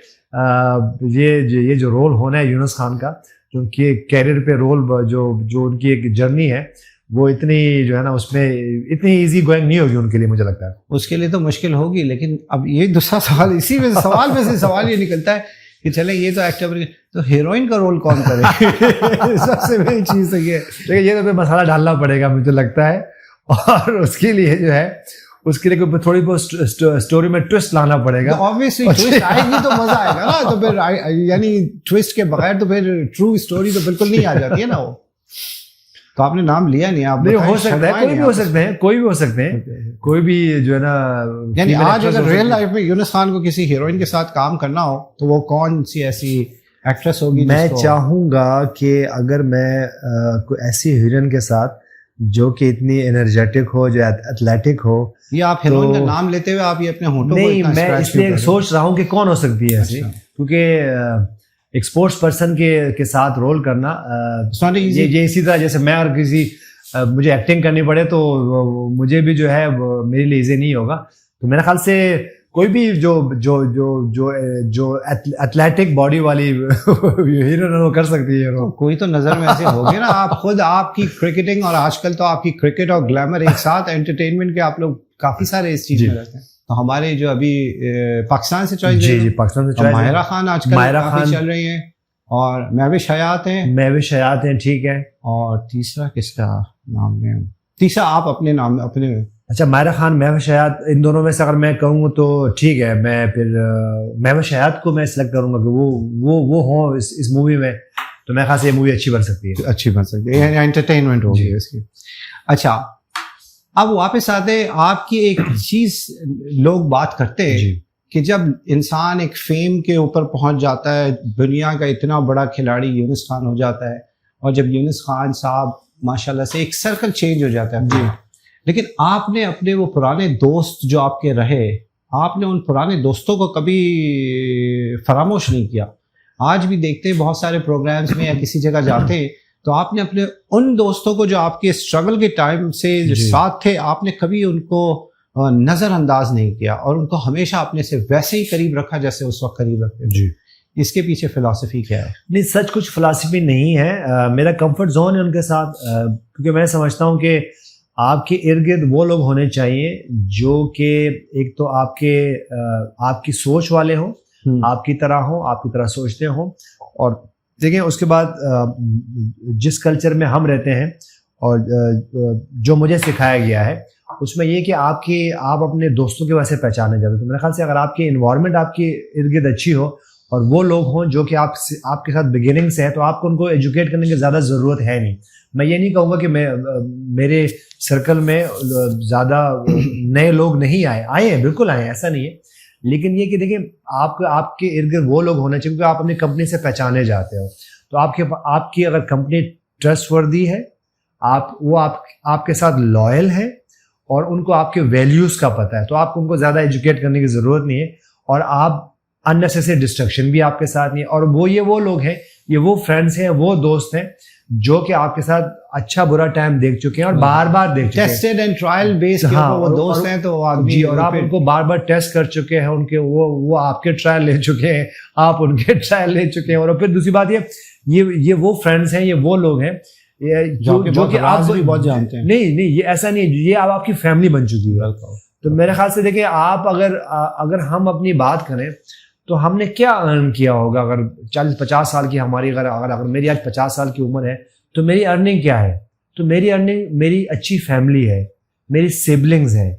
یہ جو رول ہونا ہے یونس خان کا, جو ان کی کیریئر پہ رول جو ان کی ایک جرنی ہے وہ اتنی جو ہے نا اس میں اتنی ایزی گوئنگ نہیں ہوگی ان کے لیے, مجھے لگتا ہے اس کے لیے تو مشکل ہوگی. لیکن اب یہ دوسرا سوال, اسی میں سوال میں سے سوال یہ نکلتا ہے کہ چلے یہ تو ایکٹر, تو ہیروئن کا رول کون کرے؟ سب سے بڑی چیز ہے یہ, لیکن یہ تو مسئلہ ڈالنا پڑے گا مجھے لگتا ہے, اور اس کے لیے جو ہے اس کے لیے کوئی تھوڑی بہت اسٹوری میں ٹوسٹ لانا پڑے گا. obviously ٹوسٹ آئے گی تو مزہ آئے گا نا, تو پھر یعنی ٹوسٹ کے بغیر تو پھر ٹرو اسٹوری تو بالکل نہیں آ جاتی ہے نا وہ. تو آپ نے نام لیا نہیں, آپ ہو سکتا ہے, کوئی بھی ہو سکتے ہیں, کوئی بھی ہو سکتے ہیں, کوئی بھی جو ہے نا. یعنی آج اگر ریئل لائف میں یونس خان کو کسی ہیروئن کے ساتھ کام کرنا ہو تو وہ کون سی ایسی ایکٹریس ہوگی؟ میں چاہوں گا کہ اگر میں کوئی ایسی ہیروئن کے ساتھ جو کہ اتنی انرجیٹک ہو, جو ایتھلیٹک ہو. یہ آپ ہیروئن کا نام لیتے ہوئے آپ یہ اپنے ہونٹوں کو نہیں, میں اس لیے سوچ رہا ہوں کہ کون ہو سکتی ہے ایسی, کیونکہ ایک اسپورٹس پرسن کے ساتھ رول کرنا یہ اسی طرح جیسے میں اور کسی مجھے ایکٹنگ کرنی پڑے تو مجھے بھی جو ہے میرے لیے ایزی نہیں ہوگا. تو میرے خیال سے کوئی بھی جو ایتھلیٹک باڈی والی ہیروئن وہ کر سکتی ہے. کوئی تو نظر میں ایسے ہوگی نا. آپ خود آپ کی کرکٹنگ اور آج کل تو آپ کی کرکٹ اور گلیمر ایک ساتھ انٹرٹینمنٹ کے آپ لوگ کافی سارے اس چیز میں رہتے ہیں. تو ہمارے جو ابھی پاکستان سے چوائس, جی پاکستان سے ماہرہ خان آج کل کافی چل رہی ہیں, اور مہوش حیات ہیں, ٹھیک ہے. اور تیسرا کس کا نام لیں؟ تیسرا آپ اپنے نام اپنے. اچھا, ماہرہ خان, مہوش حیات, ان دونوں میں سے اگر میں کہوں تو ٹھیک ہے, میں پھر مہوش حیات کو میں سلیکٹ کروں گا کہ وہ ہوں اس مووی میں. تو میرے خیال سے یہ مووی اچھی بن سکتی ہے, انٹرٹینمنٹ ہوگی اس کی. اچھا, اب واپس آتے, آپ کی ایک چیز لوگ بات کرتے ہیں کہ جب انسان ایک فیم کے اوپر پہنچ جاتا ہے, دنیا کا اتنا بڑا کھلاڑی یونس خان ہو جاتا ہے, اور جب یونس خان صاحب ماشاءاللہ سے ایک سرکل چینج ہو جاتا ہے. لیکن آپ نے اپنے وہ پرانے دوست جو آپ کے رہے, آپ نے ان پرانے دوستوں کو کبھی فراموش نہیں کیا. آج بھی دیکھتے ہیں بہت سارے پروگرامز میں یا کسی جگہ جاتے ہیں تو آپ نے اپنے ان دوستوں کو جو آپ کے اسٹرگل کے ٹائم سے جو ساتھ تھے, آپ نے کبھی ان کو نظر انداز نہیں کیا اور ان کو ہمیشہ اپنے سے ویسے ہی قریب رکھا جیسے اس وقت قریب رکھتے تھے. اس کے پیچھے فلسفی کیا ہے؟ نہیں, سچ کچھ فلسفی نہیں ہے. میرا کمفرٹ زون ہے ان کے ساتھ, کیونکہ میں سمجھتا ہوں کہ آپ کے ارد گرد وہ لوگ ہونے چاہیے جو کہ ایک تو آپ کی سوچ والے ہوں, آپ کی طرح ہوں, آپ کی طرح سوچتے ہوں. اور دیکھیں اس کے بعد جس کلچر میں ہم رہتے ہیں اور جو مجھے سکھایا گیا ہے اس میں یہ کہ آپ اپنے دوستوں کی وجہ سے پہچانے جاتے ہیں. تو میرے خیال سے اگر آپ کی انوائرمنٹ آپ کی ارد گرد اچھی ہو اور وہ لوگ ہوں جو کہ آپ کے ساتھ بگننگ سے ہیں, تو آپ کو ان کو ایجوکیٹ کرنے کی زیادہ ضرورت ہے نہیں. میں یہ نہیں کہوں گا کہ میرے سرکل میں زیادہ نئے لوگ نہیں آئے ہیں, بالکل آئے ہیں, ایسا نہیں ہے. لیکن یہ کہ دیکھیں آپ کے ارد گرد وہ لوگ ہونے چاہیے کیونکہ آپ اپنی کمپنی سے پہچانے جاتے ہو. تو آپ کی اگر کمپنی ٹرسٹ وردی ہے, آپ کے ساتھ لائل ہے اور ان کو آپ کے ویلیوز کا پتہ ہے, تو آپ کو ان کو زیادہ ایجوکیٹ کرنے کی ضرورت نہیں ہے. اور آپ اننیسیسری ڈسٹریکشن بھی آپ کے ساتھ نہیں ہے. اور وہ لوگ ہیں, یہ وہ فرینڈس ہیں, وہ دوست ہیں جو کہ آپ کے ساتھ اچھا برا ٹائم دیکھ چکے ہیں اور بار بار دیکھ چکے ہیں, ٹیسٹڈ اینڈ ٹرائل بیس کے اوپر وہ دوست ہیں. تو جی, اور آپ ان کو بار بار ٹیسٹ کر چکے ہیں, ان کے وہ آپ کے ٹرائل لے چکے ہیں, آپ ان کے ٹرائل لے چکے ہیں. اور پھر دوسری بات یہ وہ فرینڈس ہیں, یہ وہ لوگ ہیں جو کہ آپ بھی بہت جانتے ہیں. نہیں, یہ ایسا نہیں ہے, یہ آپ کی فیملی بن چکی ہے. تو میرے خیال سے دیکھیں, آپ اگر ہم اپنی بات کریں تو ہم نے کیا ارن کیا ہوگا. اگر 40-50 سال کی ہماری اگر میری آج 50 سال کی عمر ہے تو میری ارننگ کیا ہے؟ تو میری ارننگ میری اچھی فیملی ہے, میری سبلنگز ہیں.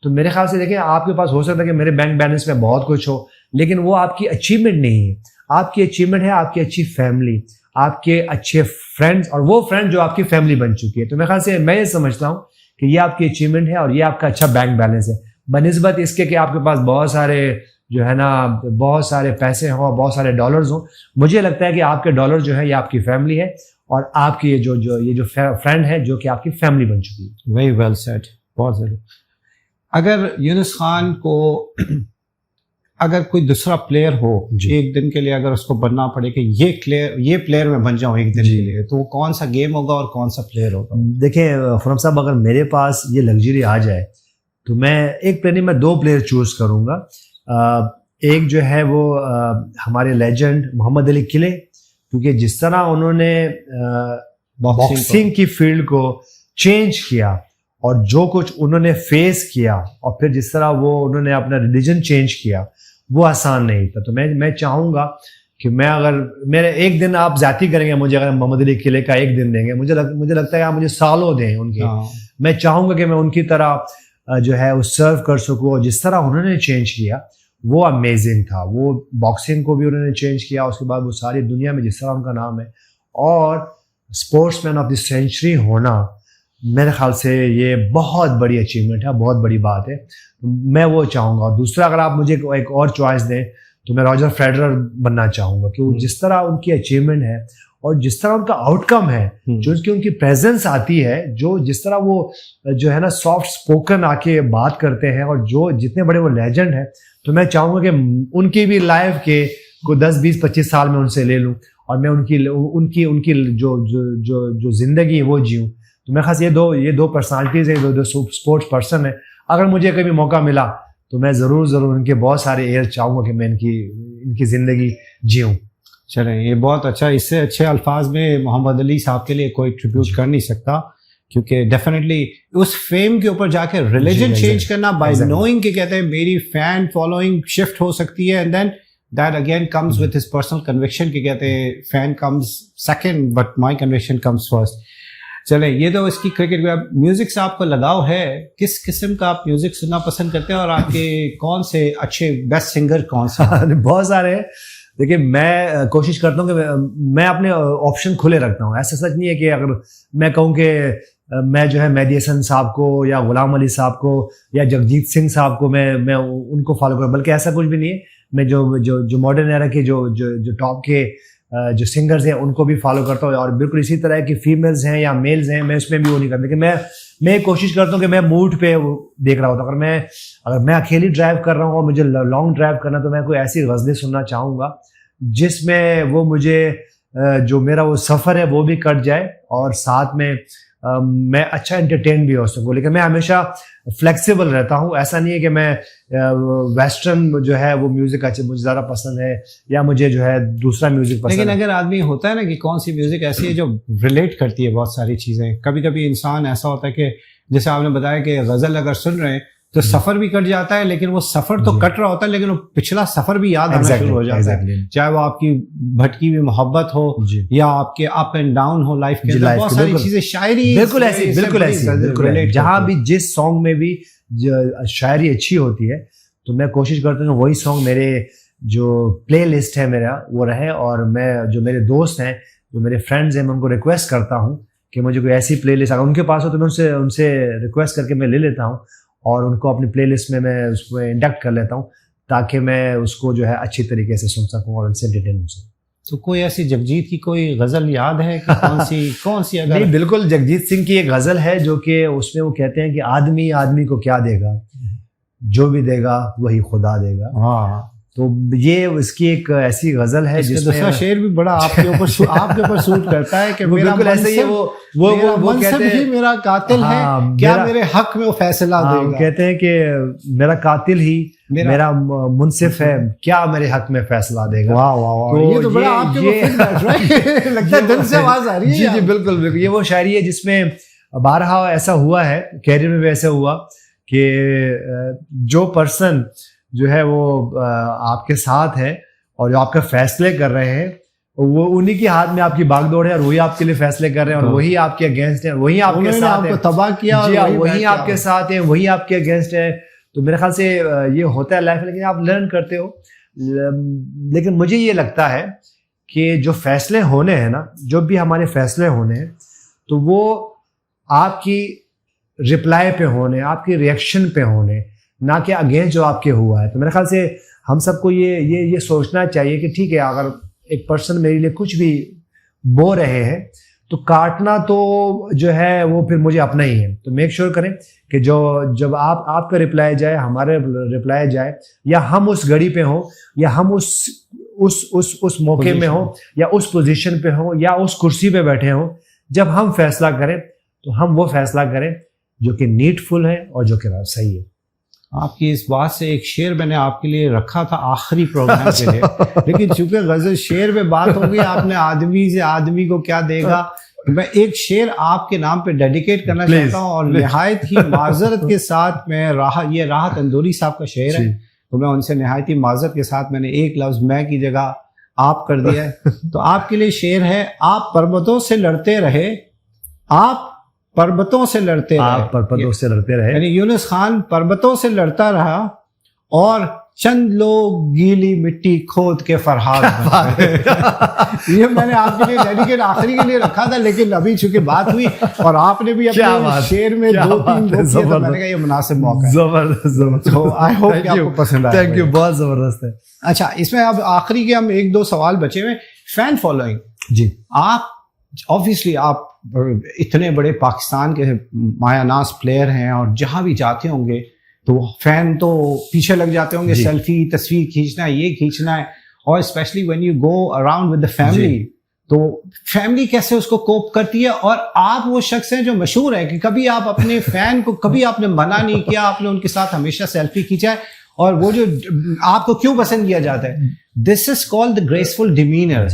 تو میرے خیال سے دیکھیں, آپ کے پاس ہو سکتا ہے کہ میرے بینک بیلنس میں بہت کچھ ہو, لیکن وہ آپ کی اچیومنٹ نہیں ہے. آپ کی اچیومنٹ ہے آپ کی اچھی فیملی, آپ کے اچھے فرینڈز, اور وہ فرینڈ جو آپ کی فیملی بن چکی ہے. تو میرے خیال سے میں یہ سمجھتا ہوں کہ یہ آپ کی اچیومنٹ ہے اور یہ آپ کا اچھا بینک بیلنس ہے, بنسبت اس کے کہ آپ کے پاس بہت سارے جو ہے نا بہت سارے پیسے ہوں, بہت سارے ڈالرز ہوں. مجھے لگتا ہے کہ آپ کے ڈالر جو ہے یہ آپ کی فیملی ہے اور آپ کی یہ جو فرینڈ ہے جو کہ آپ کی فیملی بن چکی ہے. ویری ویل سیڈ, بہت ضرور. اگر یونس خان کو اگر کوئی دوسرا پلیئر ہو ایک دن کے لیے, اگر اس کو بننا پڑے کہ یہ پلیئر میں بن جاؤں ایک دن کے لیے, تو وہ کون سا گیم ہوگا اور کون سا پلیئر ہوگا؟ دیکھیں خرم صاحب, اگر میرے پاس یہ لگژری آ جائے تو میں ایک پلیئر نہیں, میں 2 پلیئر چوز کروں گا. ایک جو ہے وہ ہمارے لیجنڈ محمد علی کلے, کیونکہ جس طرح انہوں نے باکسنگ کی فیلڈ کو چینج کیا اور جو کچھ انہوں نے فیس کیا, اور پھر جس طرح انہوں نے اپنا ریلیجن چینج کیا, وہ آسان نہیں تھا. تو میں چاہوں گا کہ میں اگر میرے ایک دن آپ ذاتی کریں گے مجھے، اگر محمد علی قلعے کا ایک دن دیں گے، مجھے لگتا ہے آپ مجھے سالوں دیں ان کے. میں چاہوں گا کہ میں ان کی طرح جو ہے وہ سرو کر سکوں. اور جس طرح انہوں نے چینج کیا وہ امیزنگ تھا. وہ باکسنگ کو بھی انہوں نے چینج کیا، اس کے بعد وہ ساری دنیا میں جس طرح ان کا نام ہے، اور sportsman of the century ہونا میرے خیال سے یہ بہت بڑی اچیومنٹ ہے، بہت بڑی بات ہے. میں وہ چاہوں گا. اور دوسرا اگر آپ مجھے ایک اور چوائس دیں تو میں راجر فیڈرر بننا چاہوں گا، کہ وہ جس طرح ان کی اچیومنٹ ہے اور جس طرح ان کا آؤٹ کم ہے، جو ان کی پریزنس آتی ہے، جو جس طرح وہ جو ہے نا سافٹ اسپوکن آ کے بات کرتے ہیں، اور جو جتنے بڑے وہ لیجنڈ ہیں، تو میں چاہوں گا کہ ان کی بھی لائف کے کوئی 10 20 25 سال میں ان سے لے لوں، اور میں ان کی جو زندگی ہے وہ جیوں. تو میرے خیال سے یہ دو پرسنالٹیز ہیں، دو اسپورٹس پرسن ہیں. اگر مجھے کبھی موقع ملا تو میں ضرور ان کے بہت سارے ایئر چاہوں گا کہ میں ان کی زندگی جیوں. چلیں، یہ بہت اچھا. اس سے اچھے الفاظ میں محمد علی صاحب کے لیے کوئی ٹریبیوٹ کر نہیں سکتا، کیونکہ ڈیفینیٹلی اس فیم کے اوپر جا کے ریلیجن چینج کرنا بائی نوئنگ کہ کہتے ہیں میری فین فالوئنگ شفٹ ہو سکتی ہے، and then that again comes with his personal conviction کہ کہتے ہیں fan comes second but my conviction comes first. چلیں، یہ تو اس کی کرکٹ میں. میوزک سے آپ کو لگاؤ ہے، کس قسم کا آپ میوزک سننا پسند کرتے ہیں، اور آپ کے کون سے اچھے بیسٹ سنگر کون سے؟ بہت سارے ہیں. دیکھیے، میں کوشش کرتا ہوں کہ میں اپنے آپشن کھلے رکھتا ہوں. ایسا سچ نہیں ہے کہ اگر میں کہوں کہ میں جو ہے مہدی حسن صاحب کو یا غلام علی صاحب کو یا جگجیت سنگھ صاحب کو میں ان کو فالو کروں، بلکہ ایسا کچھ بھی نہیں ہے. میں جو ماڈرن ایرا کے جو ٹاپ کے جو سنگرز ہیں ان کو بھی فالو کرتا ہوں، اور بالکل اسی طرح کی فیمیلز ہیں یا میلز ہیں، میں اس میں بھی وہ نہیں کرتا. کہ میں کوشش کرتا ہوں کہ میں موڈ پہ دیکھ رہا ہوتا ہوں. اگر میں اکیلی ڈرائیو کر رہا ہوں اور مجھے لانگ ڈرائیو کرنا، تو میں کوئی ایسی غزلیں سننا چاہوں گا جس میں وہ مجھے جو میرا وہ سفر ہے وہ بھی کٹ جائے، اور ساتھ میں میں اچھا انٹرٹین بھی ہو سکوں. لیکن میں ہمیشہ فلیکسیبل رہتا ہوں. ایسا نہیں ہے کہ میں ویسٹرن جو ہے وہ میوزک مجھے زیادہ پسند ہے یا مجھے جو ہے دوسرا میوزک پسند ہے. لیکن اگر آدمی ہوتا ہے نا کہ کون سی میوزک ایسی ہے جو ریلیٹ کرتی ہے بہت ساری چیزیں. کبھی کبھی انسان ایسا ہوتا ہے کہ جیسے آپ نے بتایا کہ غزل اگر سن رہے ہیں تو سفر بھی کٹ جاتا ہے، لیکن وہ سفر تو کٹ رہا ہوتا ہے، لیکن وہ پچھلا سفر بھی یاد آنا شروع ہو جاتا ہے. چاہے وہ آپ کی بھٹکی ہوئی محبت ہو یا آپ کے up and down who life کے، بہت ساری چیزیں. شاعری بالکل ایسی جہاں بھی جس سانگ میں بھی شاعری اچھی ہوتی ہے، تو میں کوشش کرتا ہوں وہی سانگ میرے جو پلے لسٹ ہے میرا وہ رہے. اور میں جو میرے دوست ہیں، جو میرے فرینڈز ہیں، میں ان کو ریکویسٹ کرتا ہوں کہ مجھے کوئی ایسی پلے لسٹ اگر ان کے پاس ہو تو میں ان سے ریکویسٹ کر کے میں لے لیتا ہوں، اور ان کو اپنی پلے لسٹ میں اس کو انڈکٹ کر لیتا ہوں، تاکہ میں اس کو جو ہے اچھی طریقے سے سن سکوں اور ان سے انٹرٹین ہو سکوں. تو کوئی ایسی جگجیت کی کوئی غزل یاد ہے کہ کون سی اگر؟ نہیں، بالکل جگجیت سنگھ کی ایک غزل ہے جو کہ اس میں وہ کہتے ہیں کہ آدمی کو کیا دے گا، جو بھی دے گا وہی خدا دے گا. ہاں، تو یہ اس کی ایک ایسی غزل ہے جس میں دوسرا شعر بھی بڑا آپ کے اوپر سوٹ کرتا ہے کہ بالکل ایسے ہی وہ کہتے ہیں میرا قاتل ہے، کیا میرے حق میں وہ فیصلہ دے گا. کہتے ہیں کہ میرا قاتل ہی میرا منصف ہے، کیا میرے حق میں فیصلہ دے گا. واہ واہ واہ، یہ تو بڑا آپ کے لگتا ہے دل سے آواز آ رہی ہے. جی بالکل. یہ وہ شاعری ہے جس میں بارہا ایسا ہوا ہے، کیریئر میں بھی ایسا ہوا کہ جو پرسن جو ہے وہ آپ کے ساتھ ہے اور جو آپ کا فیصلے کر رہے ہیں، وہ انہی کے ہاتھ میں آپ کی باغ دوڑ ہے، اور وہی آپ کے لیے فیصلے کر رہے ہیں، اور وہی آپ کے اگینسٹ ہیں، وہی آپ کے ساتھ ہیں، تباہ کیا، وہی آپ کے ساتھ ہیں، وہی آپ کے اگینسٹ ہے. تو میرے خیال سے یہ ہوتا ہے لائف میں، لیکن آپ لرن کرتے ہو. لیکن مجھے یہ لگتا ہے کہ جو فیصلے ہونے ہیں نا، جو بھی ہمارے فیصلے ہونے ہیں، تو وہ آپ کی رپلائی پہ ہونے، آپ کی ریئیکشن پہ ہونے، نہ کہ اگینسٹ جو آپ کے ہوا ہے. تو میرے خیال سے ہم سب کو یہ سوچنا چاہیے کہ ٹھیک ہے، اگر ایک پرسن میرے لیے کچھ بھی بو رہے ہیں تو کاٹنا تو جو ہے وہ پھر مجھے اپنا ہی ہے. تو میک شیور کریں کہ جب آپ کا رپلائی جائے، ہمارے رپلائی جائے، یا ہم اس گھڑی پہ ہوں، یا ہم اس موقع میں ہوں، یا اس پوزیشن پہ ہوں، یا اس کرسی پہ بیٹھے ہوں، جب ہم فیصلہ کریں تو ہم وہ فیصلہ کریں جو کہ نیڈفل ہے اور جو کہ صحیح ہے. آپ کی اس بات سے ایک شعر میں نے آپ کے لیے رکھا تھا آخری پروگرام کے لیے، لیکن چونکہ غزل شعر پہ بات ہوگی، آپ نے آدمی سے آدمی کو کیا دے گا، میں ایک شعر آپ کے نام پہ ڈیڈیکیٹ کرنا چاہتا ہوں، اور نہایت ہی معذرت کے ساتھ میں یہ راحت اندوری صاحب کا شعر ہے، تو میں ان سے نہایت ہی معذرت کے ساتھ میں نے ایک لفظ میں کی جگہ آپ کر دیا ہے. تو آپ کے لیے شعر ہے, آپ پربتوں سے لڑتے رہے, آپ پربتوں سے لڑتے رہے, آپ پربتوں سے لڑتے رہے. یعنی یونس خان پربتوں سے لڑتا رہا اور چند لوگ گیلی مٹی کھود کے فرہاد بن گئے. یہ میں نے آپ کے لیے ڈیڈیکیٹ آخری کے لیے رکھا تھا, لیکن ابھی چونکہ بات ہوئی اور آپ نے بھی اپنے شعر میں 2-3 تو میں نے کہا یہ مناسب موقع ہے. زبردست. تو آئی ہوپ کہ آپ کو پسند آئے. تھینک یو, بہت زبردست ہے. اچھا, اس میں اب آخری کے ہم 1-2 سوال بچے ہوئے. فین فالوئنگ, جی آپ obviously آپ اتنے بڑے پاکستان کے مایہ ناز پلیئر ہیں اور جہاں بھی جاتے ہوں گے تو فین تو پیچھے لگ جاتے ہوں گے, سیلفی تصویر کھینچنا ہے, یہ کھینچنا ہے, اور specially when you go around with the family تو فیملی کیسے اس کو کوپ کرتی ہے. اور آپ وہ شخص ہیں جو مشہور ہے کہ کبھی آپ اپنے فین کو کبھی آپ نے منع نہیں کیا, آپ نے ان کے ساتھ ہمیشہ سیلفی کھینچا ہے, اور وہ جو آپ کو کیوں پسند کیا جاتا ہے, this is called the graceful demeanour.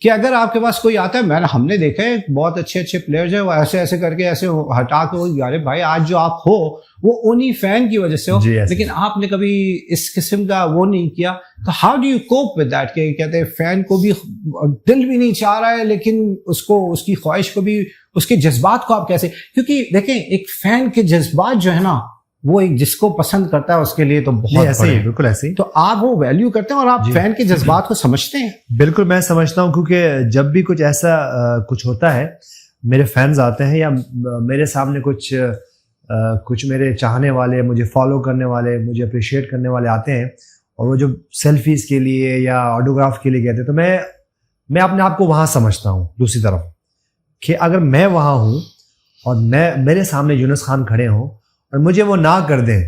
کہ اگر آپ کے پاس کوئی آتا ہے, ہم نے دیکھا ہے بہت اچھے اچھے پلیئرز ہیں, وہ ایسے ایسے کر کے ایسے ہٹا کے وہ یار بھائی آج جو آپ ہو وہ انہی فین کی وجہ سے ہو, لیکن آپ نے کبھی اس قسم کا وہ نہیں کیا. تو how do you cope with that, کہ کہتے ہیں فین کو بھی دل بھی نہیں چاہ رہا ہے لیکن اس کو اس کی خواہش کو بھی, اس کے جذبات کو آپ کیسے, کیونکہ دیکھیں ایک فین کے جذبات جو ہے نا وہ ایک جس کو پسند کرتا ہے اس کے لیے تو بہت ایسے ہی, بالکل ایسے ہی. تو آپ وہ ویلیو کرتے ہیں اور آپ فین کے جذبات کو سمجھتے ہیں. بالکل میں سمجھتا ہوں, کیونکہ جب بھی کچھ ایسا کچھ ہوتا ہے, میرے فینز آتے ہیں یا میرے سامنے کچھ میرے چاہنے والے, مجھے فالو کرنے والے, مجھے اپریشیٹ کرنے والے آتے ہیں, اور وہ جو سیلفیز کے لیے یا آٹوگراف کے لیے کہتے ہیں, تو میں اپنے آپ کو وہاں سمجھتا ہوں دوسری طرف, کہ اگر میں وہاں ہوں اور میرے سامنے یونس خان کھڑے ہوں اور مجھے وہ نہ کر دیں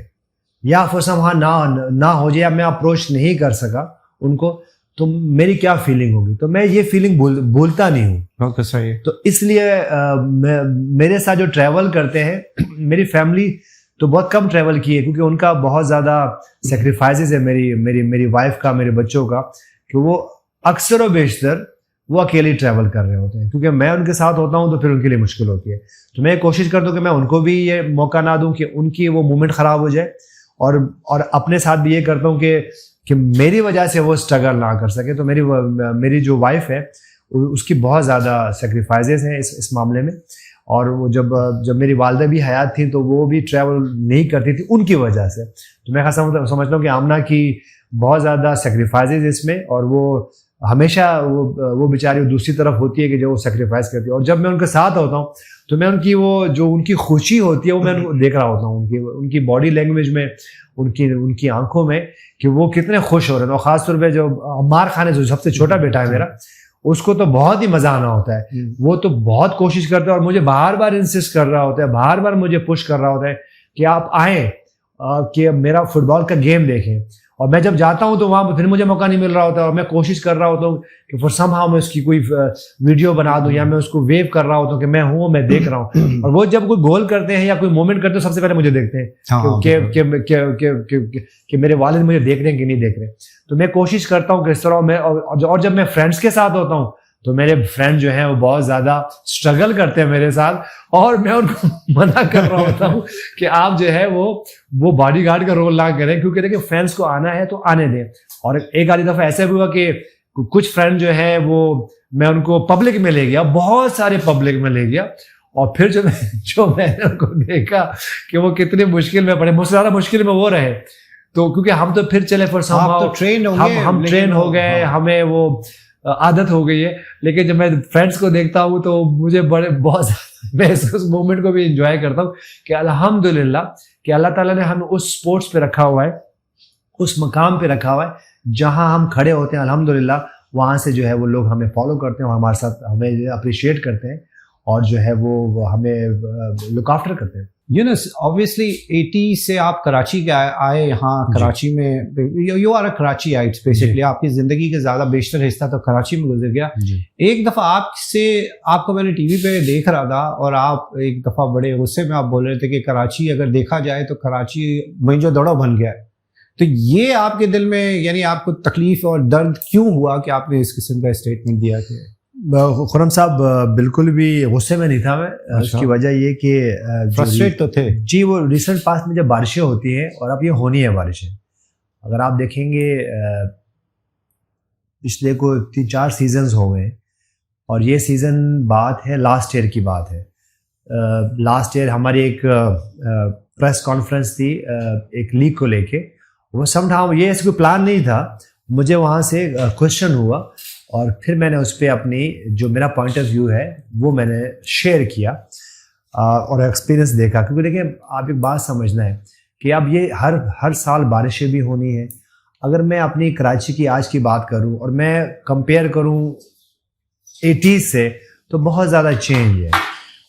یا فرسم وہاں نہ ہو جائے یا میں اپروچ نہیں کر سکا ان کو, تو میری کیا فیلنگ ہوگی. تو میں یہ فیلنگ بھولتا نہیں ہوں. صحیح. تو اس لیے میرے ساتھ جو ٹریول کرتے ہیں, میری فیملی تو بہت کم ٹریول کی ہے, کیونکہ ان کا بہت زیادہ سیکریفائسز ہے میری وائف کا, میرے بچوں کا, کہ وہ اکثر و بیشتر وہ اکیلے ٹریول کر رہے ہوتے ہیں, کیونکہ میں ان کے ساتھ ہوتا ہوں تو پھر ان کے لیے مشکل ہوتی ہے. تو میں کوشش کرتا ہوں کہ میں ان کو بھی یہ موقع نہ دوں کہ ان کی وہ مومنٹ خراب ہو جائے, اور اپنے ساتھ بھی یہ کرتا ہوں کہ میری وجہ سے وہ اسٹرگل نہ کر سکے. تو میری جو وائف ہے اس کی بہت زیادہ سیکریفائسز ہیں اس معاملے میں, اور وہ جب میری والدہ بھی حیات تھیں تو وہ بھی ٹریول نہیں کرتی تھی ان کی وجہ سے. تو میں سمجھتا ہوں کہ آمنہ کی بہت زیادہ سیکریفائسز اس میں, اور وہ ہمیشہ وہ بیچاری دوسری طرف ہوتی ہے کہ جو وہ سیکریفائس کرتی ہے. اور جب میں ان کے ساتھ ہوتا ہوں تو میں ان کی وہ جو ان کی خوشی ہوتی ہے وہ میں دیکھ رہا ہوتا ہوں, ان کی باڈی لینگویج میں, ان کی آنکھوں میں, کہ وہ کتنے خوش ہو رہے ہیں. اور خاص طور پہ جو عمار خان ہے, جو سب سے چھوٹا بیٹا ہے میرا, اس کو تو بہت ہی مزہ آنا ہوتا ہے. وہ تو بہت کوشش کرتا ہے اور مجھے بار بار انسسٹ کر رہا ہوتا ہے, بار بار مجھے پش کر رہا ہوتا ہے کہ آپ آئیں کہ میرا فٹ بال کا گیم دیکھیں. اور میں جب جاتا ہوں تو وہاں پھر مجھے موقع نہیں مل رہا ہوتا, اور میں کوشش کر رہا ہوتا ہوں کہ فور سم ہاؤ میں اس کی کوئی ویڈیو بنا دوں, یا میں اس کو ویو کر رہا ہوتا ہوں کہ میں ہوں, میں دیکھ رہا ہوں. اور وہ جب کوئی گول کرتے ہیں یا کوئی مومنٹ کرتے ہیں سب سے پہلے مجھے دیکھتے ہیں کہ میرے والد مجھے دیکھ رہے ہیں کہ نہیں دیکھ رہے. تو میں کوشش کرتا ہوں کہ اس طرح میں, اور جب میں فرینڈس کے ساتھ ہوتا ہوں تو میرے فرینڈ جو ہیں وہ بہت زیادہ اسٹرگل کرتے ہیں میرے ساتھ, اور میں ان کو منع کر رہا ہوتا ہوں کہ آپ جو ہے وہ باڈی گارڈ کا رول نہ کریں, کیونکہ دیکھیں فرینڈس کو آنا ہے تو آنے دیں. اور ایک آدھی دفعہ ایسا بھی ہوا کہ کچھ فرینڈ جو ہے وہ میں ان کو پبلک میں لے گیا, بہت سارے پبلک میں لے گیا, اور پھر جو میں نے ان کو دیکھا کہ وہ کتنے مشکل میں پڑے, مجھ سے زیادہ مشکل میں وہ رہے. تو کیونکہ ہم تو پھر چلے ہم ٹرین ہو گئے, ہمیں وہ عادت ہو گئی ہے. لیکن جب میں فرینڈس کو دیکھتا ہوں تو مجھے بہت میں اس مومنٹ کو بھی انجوائے کرتا ہوں کہ الحمدللہ کہ اللہ تعالیٰ نے ہمیں اس اسپورٹس پہ رکھا ہوا ہے, اس مقام پہ رکھا ہوا ہے جہاں ہم کھڑے ہوتے ہیں. الحمدللہ وہاں سے جو ہے وہ لوگ ہمیں فالو کرتے ہیں, ہمارے ساتھ ہمیں اپریشیٹ کرتے ہیں, اور جو ہے وہ ہمیں لک آفٹر کرتے ہیں. یونس obviously 80 سے آپ کراچی کے آئے یہاں, کراچی میں you are a Karachiites basically, آپ کی زندگی کا زیادہ بیشتر حصہ تو کراچی میں گزر گیا. ایک دفعہ آپ کو میں نے ٹی وی پہ دیکھ رہا تھا, اور آپ ایک دفعہ بڑے غصے میں آپ بول رہے تھے کہ کراچی اگر دیکھا جائے تو کراچی منجو دڑو بن گیا ہے. تو یہ آپ کے دل میں یعنی آپ کو تکلیف اور درد کیوں ہوا کہ آپ نے اس قسم کا اسٹیٹمنٹ دیا؟ کہ خرم صاحب بالکل بھی غصے میں نہیں تھا میں. اس کی وجہ یہ کہ فرسٹریٹ تو تھے جی. وہ ریسنٹ پاسٹ میں جب بارشیں ہوتی ہیں, اور اب یہ ہونی ہے بارشیں, اگر آپ دیکھیں گے پچھلے کو 3-4 سیزنز ہو گئے اور یہ سیزن بات ہے لاسٹ ایئر کی بات ہے. لاسٹ ایئر ہماری ایک پریس کانفرنس تھی ایک لیگ کو لے کے. وہ سم ٹائم یہ اس کو پلان نہیں تھا, مجھے وہاں سے کوشچن ہوا اور پھر میں نے اس پہ اپنی جو میرا پوائنٹ آف ویو ہے وہ میں نے شیئر کیا اور ایکسپیرینس دیکھا. کیونکہ دیکھیں آپ ایک بات سمجھنا ہے کہ اب یہ ہر سال بارشیں بھی ہونی ہیں. اگر میں اپنی کراچی کی آج کی بات کروں اور میں کمپیئر کروں 80s سے تو بہت زیادہ چینج ہے.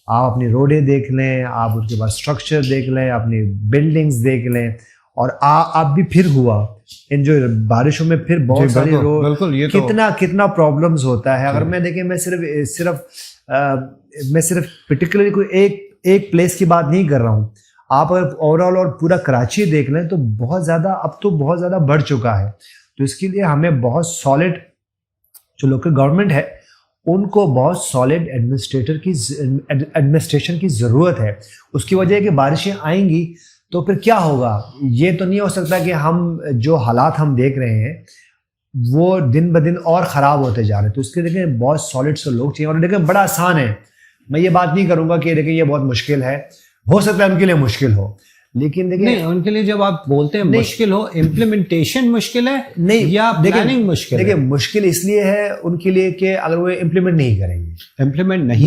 آپ اپنی روڈیں دیکھ لیں, آپ اس کے بعد اسٹرکچر دیکھ لیں, اپنی بلڈنگز دیکھ لیں, اور آپ بھی پھر ہوا ان جو بارشوں میں پھر بہت ساری روڈ کتنا پرابلمز ہوتا ہے. اگر میں دیکھیں میں صرف پرٹیکولرلی کوئی ایک پلیس کی بات نہیں کر رہا ہوں. آپ اگر اوور آل اور پورا کراچی دیکھ لیں تو بہت زیادہ اب تو بہت زیادہ بڑھ چکا ہے. تو اس کے لیے ہمیں بہت سالڈ جو لوکل گورنمنٹ ہے ان کو بہت سالڈ ایڈمنسٹریشن کی ضرورت ہے. اس کی وجہ ہے کہ بارشیں آئیں گی تو پھر کیا ہوگا. یہ تو نہیں ہو سکتا کہ ہم جو حالات ہم دیکھ رہے ہیں وہ دن بدن اور خراب ہوتے جا رہے ہیں. تو اس کے دیکھیں بہت سالڈ سے لوگ چاہیے. اور دیکھیں بڑا آسان ہے, میں یہ بات نہیں کروں گا کہ دیکھیں یہ بہت مشکل ہے, ہو سکتا ہے ان کے لیے مشکل ہو, لیکن دیکھیں ان کے لیے جب آپ بولتے ہیں مشکل ہو, امپلیمنٹیشن مشکل ہے نہیں یا پلاننگ مشکل ہے. دیکھیں مشکل اس لیے ہے ان کے لیے کہ اگر وہ امپلیمنٹ نہیں کریں گے,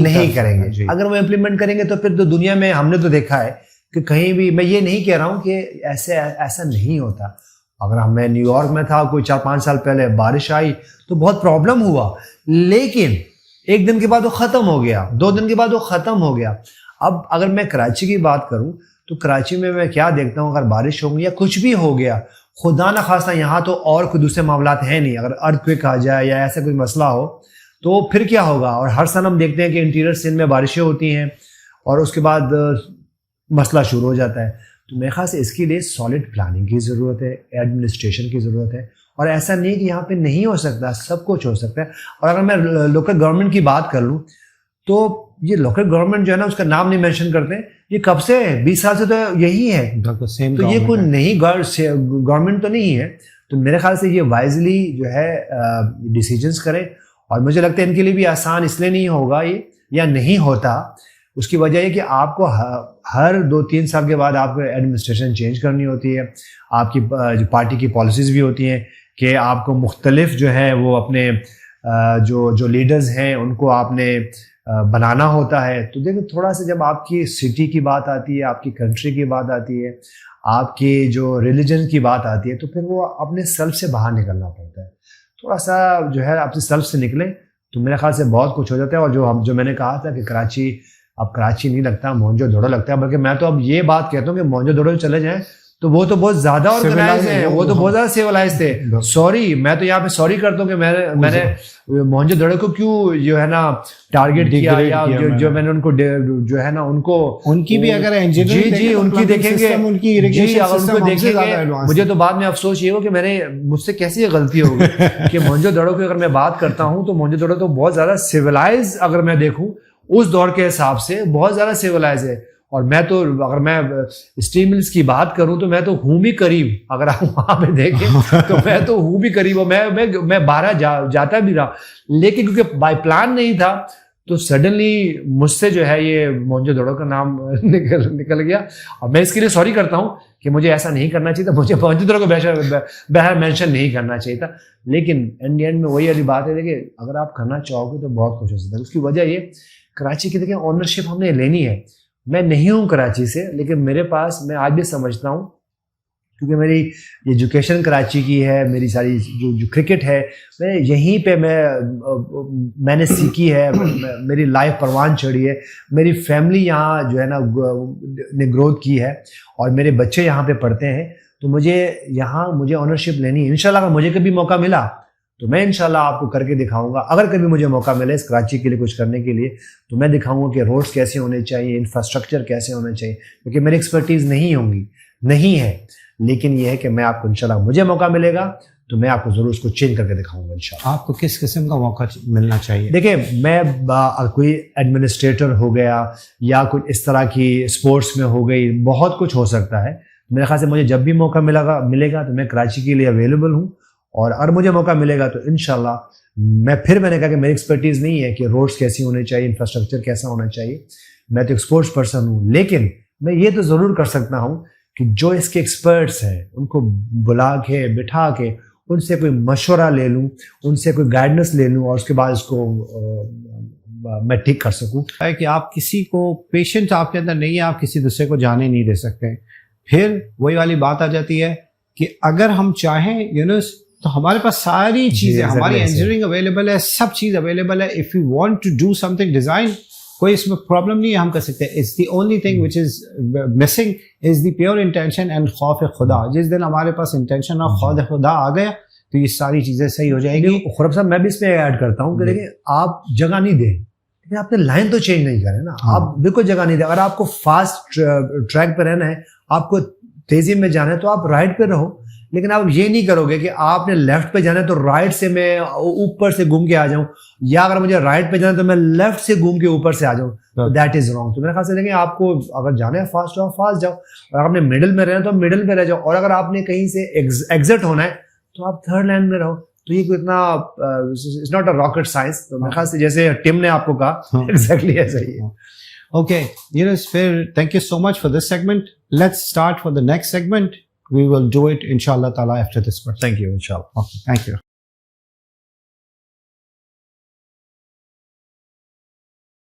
نہیں کریں گے. اگر وہ امپلیمنٹ کریں گے تو پھر تو دنیا میں ہم نے تو دیکھا ہے کہ کہیں بھی, میں یہ نہیں کہہ رہا ہوں کہ ایسا نہیں ہوتا. اگر میں نیو یارک میں تھا کوئی 4-5 سال پہلے, بارش آئی تو بہت پرابلم ہوا, لیکن ایک دن کے بعد وہ ختم ہو گیا, 2 دن کے بعد وہ ختم ہو گیا. اب اگر میں کراچی کی بات کروں تو کراچی میں کیا دیکھتا ہوں, اگر بارش ہوگی یا کچھ بھی ہو گیا, خدا نہ خواستہ یہاں تو اور کوئی دوسرے معاملات ہیں نہیں, اگر ارتھ آ جائے یا ایسا کوئی مسئلہ ہو تو پھر کیا ہوگا. اور ہر سال ہم دیکھتے ہیں کہ انٹیریئر سندھ میں بارشیں ہوتی ہیں اور اس کے بعد مسئلہ شروع ہو جاتا ہے. تو میرے خیال سے اس کے لیے سالڈ پلاننگ کی ضرورت ہے, ایڈمنسٹریشن کی ضرورت ہے. اور ایسا نہیں کہ یہاں پہ نہیں ہو سکتا, سب کچھ ہو سکتا ہے. اور اگر میں لوکل گورنمنٹ کی بات کر لوں تو یہ لوکل گورنمنٹ جو ہے نا, اس کا نام نہیں مینشن کرتے, یہ کب سے 20 سال سے تو یہی ہے. تو یہ کوئی نئی گورنمنٹ تو نہیں ہے. تو میرے خیال سے یہ وائزلی جو ہے ڈیسیجنس کریں. اور مجھے لگتا ہے ان کے لیے بھی آسان اس لیے نہیں ہوگا یہ, یا نہیں ہوتا, اس کی وجہ یہ کہ آپ کو ہر 2-3 سال کے بعد آپ کو ایڈمنسٹریشن چینج کرنی ہوتی ہے. آپ کی پارٹی کی پالیسیز بھی ہوتی ہیں کہ آپ کو مختلف جو ہے وہ اپنے جو لیڈرز ہیں ان کو آپ نے بنانا ہوتا ہے. تو دیکھیں تھوڑا سا جب آپ کی سٹی کی بات آتی ہے, آپ کی کنٹری کی بات آتی ہے, آپ کی جو ریلیجن کی بات آتی ہے, تو پھر وہ اپنے سیلف سے باہر نکلنا پڑتا ہے. تھوڑا سا جو ہے آپ سے سیلف سے نکلیں تو میرے خیال سے بہت کچھ ہو جاتا ہے. اور جو میں نے کہا تھا کہ کراچی اب کراچی نہیں لگتا, موہنجو دڑو لگتا ہے. بلکہ میں تو اب یہ بات کہتا ہوں کہ موہنجو دڑو چلے جائیں تو وہ تو بہت زیادہ آرگنائز ہیں, وہ تو بہت زیادہ سیولائز تھے. سوری, میں تو یہاں پہ سوری کرتا ہوں کہ میں نے موہنجو دڑو کو کیوں جو ہے نا ٹارگیٹ کیا, یا جو میں نے ان کو جو ہے نا ان کی بھی اگر جی ان کی دیکھیں گے, جی اگر ان کو دیکھیں گے, مجھے تو بعد میں افسوس یہ ہو کہ مجھ سے کیسی یہ غلطی ہوگی کہ موہنجو دڑو کی اگر میں بات کرتا ہوں تو موہنجو دڑو تو بہت زیادہ سیولائز, اگر میں دیکھوں اس دور کے حساب سے بہت زیادہ سیولائز ہے. اور میں تو اگر میں اسٹیم ملز کی بات کروں تو میں تو ہوں بھی قریب, اگر آپ وہاں پہ دیکھیں تو میں تو ہوں بھی قریب, میں باہر جاتا بھی رہا, لیکن کیونکہ بائی پلان نہیں تھا تو سڈنلی مجھ سے جو ہے یہ موہنجو دڑو کا نام نکل گیا. اور میں اس کے لیے سوری کرتا ہوں کہ مجھے ایسا نہیں کرنا چاہیے تھا, مجھے موہنجو دڑو کو بہر مینشن نہیں کرنا چاہیے تھا. لیکن اینڈ میں وہی والی بات ہے کہ اگر آپ کرنا چاہو گے تو بہت کچھ ہو سکتا ہے. اس کی وجہ یہ کراچی کی دیکھیں اونرشپ ہم نے لینی ہے. میں نہیں ہوں کراچی سے, لیکن میرے پاس, میں آج بھی سمجھتا ہوں کیونکہ میری ایجوکیشن کراچی کی ہے, میری ساری جو کرکٹ ہے میں یہیں پہ میں نے سیکھی ہے, میری لائف پروان چڑھی ہے, میری فیملی یہاں جو ہے نا نے گروتھ کی ہے اور میرے بچے یہاں پہ پڑھتے ہیں. تو مجھے اونرشپ لینی ہے. انشاءاللہ اگر مجھے کبھی موقع ملا تو میں انشاءاللہ آپ کو کر کے دکھاؤں گا. اگر کبھی مجھے موقع ملے اس کراچی کے لیے کچھ کرنے کے لیے تو میں دکھاؤں گا کہ روڈز کیسے ہونے چاہیے, انفراسٹرکچر کیسے ہونا چاہیے, کیونکہ میری ایکسپرٹیز نہیں ہے. لیکن یہ ہے کہ میں آپ کو انشاءاللہ مجھے موقع ملے گا تو میں آپ کو ضرور اس کو چینج کر کے دکھاؤں گا انشاءاللہ. آپ کو کس قسم کا موقع ملنا چاہیے؟ دیکھیں میں کوئی ایڈمنسٹریٹر ہو گیا یا کوئی اس طرح کی اسپورٹس میں ہو گئی, بہت کچھ ہو سکتا ہے. میرے خیال سے مجھے جب بھی موقع ملے گا تو میں کراچی کے لیے اویلیبل ہوں اور اگر مجھے موقع ملے گا تو انشاءاللہ میں نے کہا کہ میری ایکسپرٹیز نہیں ہے کہ روڈس کیسی ہونی چاہیے, انفراسٹرکچر کیسا ہونا چاہیے, میں تو ایک اسپورٹس پرسن ہوں, لیکن میں یہ تو ضرور کر سکتا ہوں کہ جو اس کے ایکسپرٹس ہیں ان کو بلا کے بٹھا کے ان سے کوئی مشورہ لے لوں, ان سے کوئی گائیڈنس لے لوں, اور اس کے بعد اس کو میں ٹھیک کر سکوں. ہے کہ آپ کسی کو پیشنٹ آپ کے اندر نہیں ہے, آپ کسی دوسرے کو جانے نہیں دے سکتے. پھر وہی والی بات آ جاتی ہے کہ اگر ہم چاہیں یونس تو ہمارے پاس ساری چیزیں, ہماری انجینئرنگ اویلیبل ہے, سب چیز اویلیبل ہے. If you want to do something design, کوئی اس میں پرابلم نہیں ہے, ہم کر سکتے ہیں. It's the only thing which is missing is the pure intention and خوف خدا. جس دن ہمارے پاس انٹینشن اور خوف خدا آ گیا تو یہ ساری چیزیں صحیح ہو جائیں گی. خورم صاحب میں بھی اس میں ایڈ کرتا ہوں کہ دیکھیں آپ جگہ نہیں دیں, لیکن آپ نے لائن تو چینج نہیں کرے نا, آپ بالکل جگہ نہیں دیں. اگر آپ کو فاسٹ ٹریک پہ رہنا ہے, آپ کو تیزی میں جانا ہے تو آپ رائٹ پہ رہو, لیکن آپ یہ نہیں کرو گے کہ آپ نے لیفٹ پہ جانا ہے تو رائٹ سے میں اوپر سے گھوم کے آ جاؤں, یا اگر مجھے رائٹ پہ جانا ہے تو میں لیفٹ سے گھوم کے اوپر سے آ جاؤں. That is wrong. تو میرے خیال سے دیکھیں آپ کو اگر جانا ہے فاسٹ جاؤ, فاسٹ جاؤ, اور آپ نے مڈل میں رہنا تو مڈل پہ رہ جاؤ, اور اگر آپ نے کہیں سے ایگزٹ ہونا ہے تو آپ تھرڈ لائن میں رہو. تو یہ کوئی اتنا it's not a rocket science. تو میرے خیال سے جیسے ٹم نے آپ کو کہا ایگزیکٹلی ایسا ہی ہے. Okay, Yunus, thank you so much for this segment. Let's start for the next segment. We will do it inshallah ta'ala after this question. Thank you, inshallah. Okay, thank you.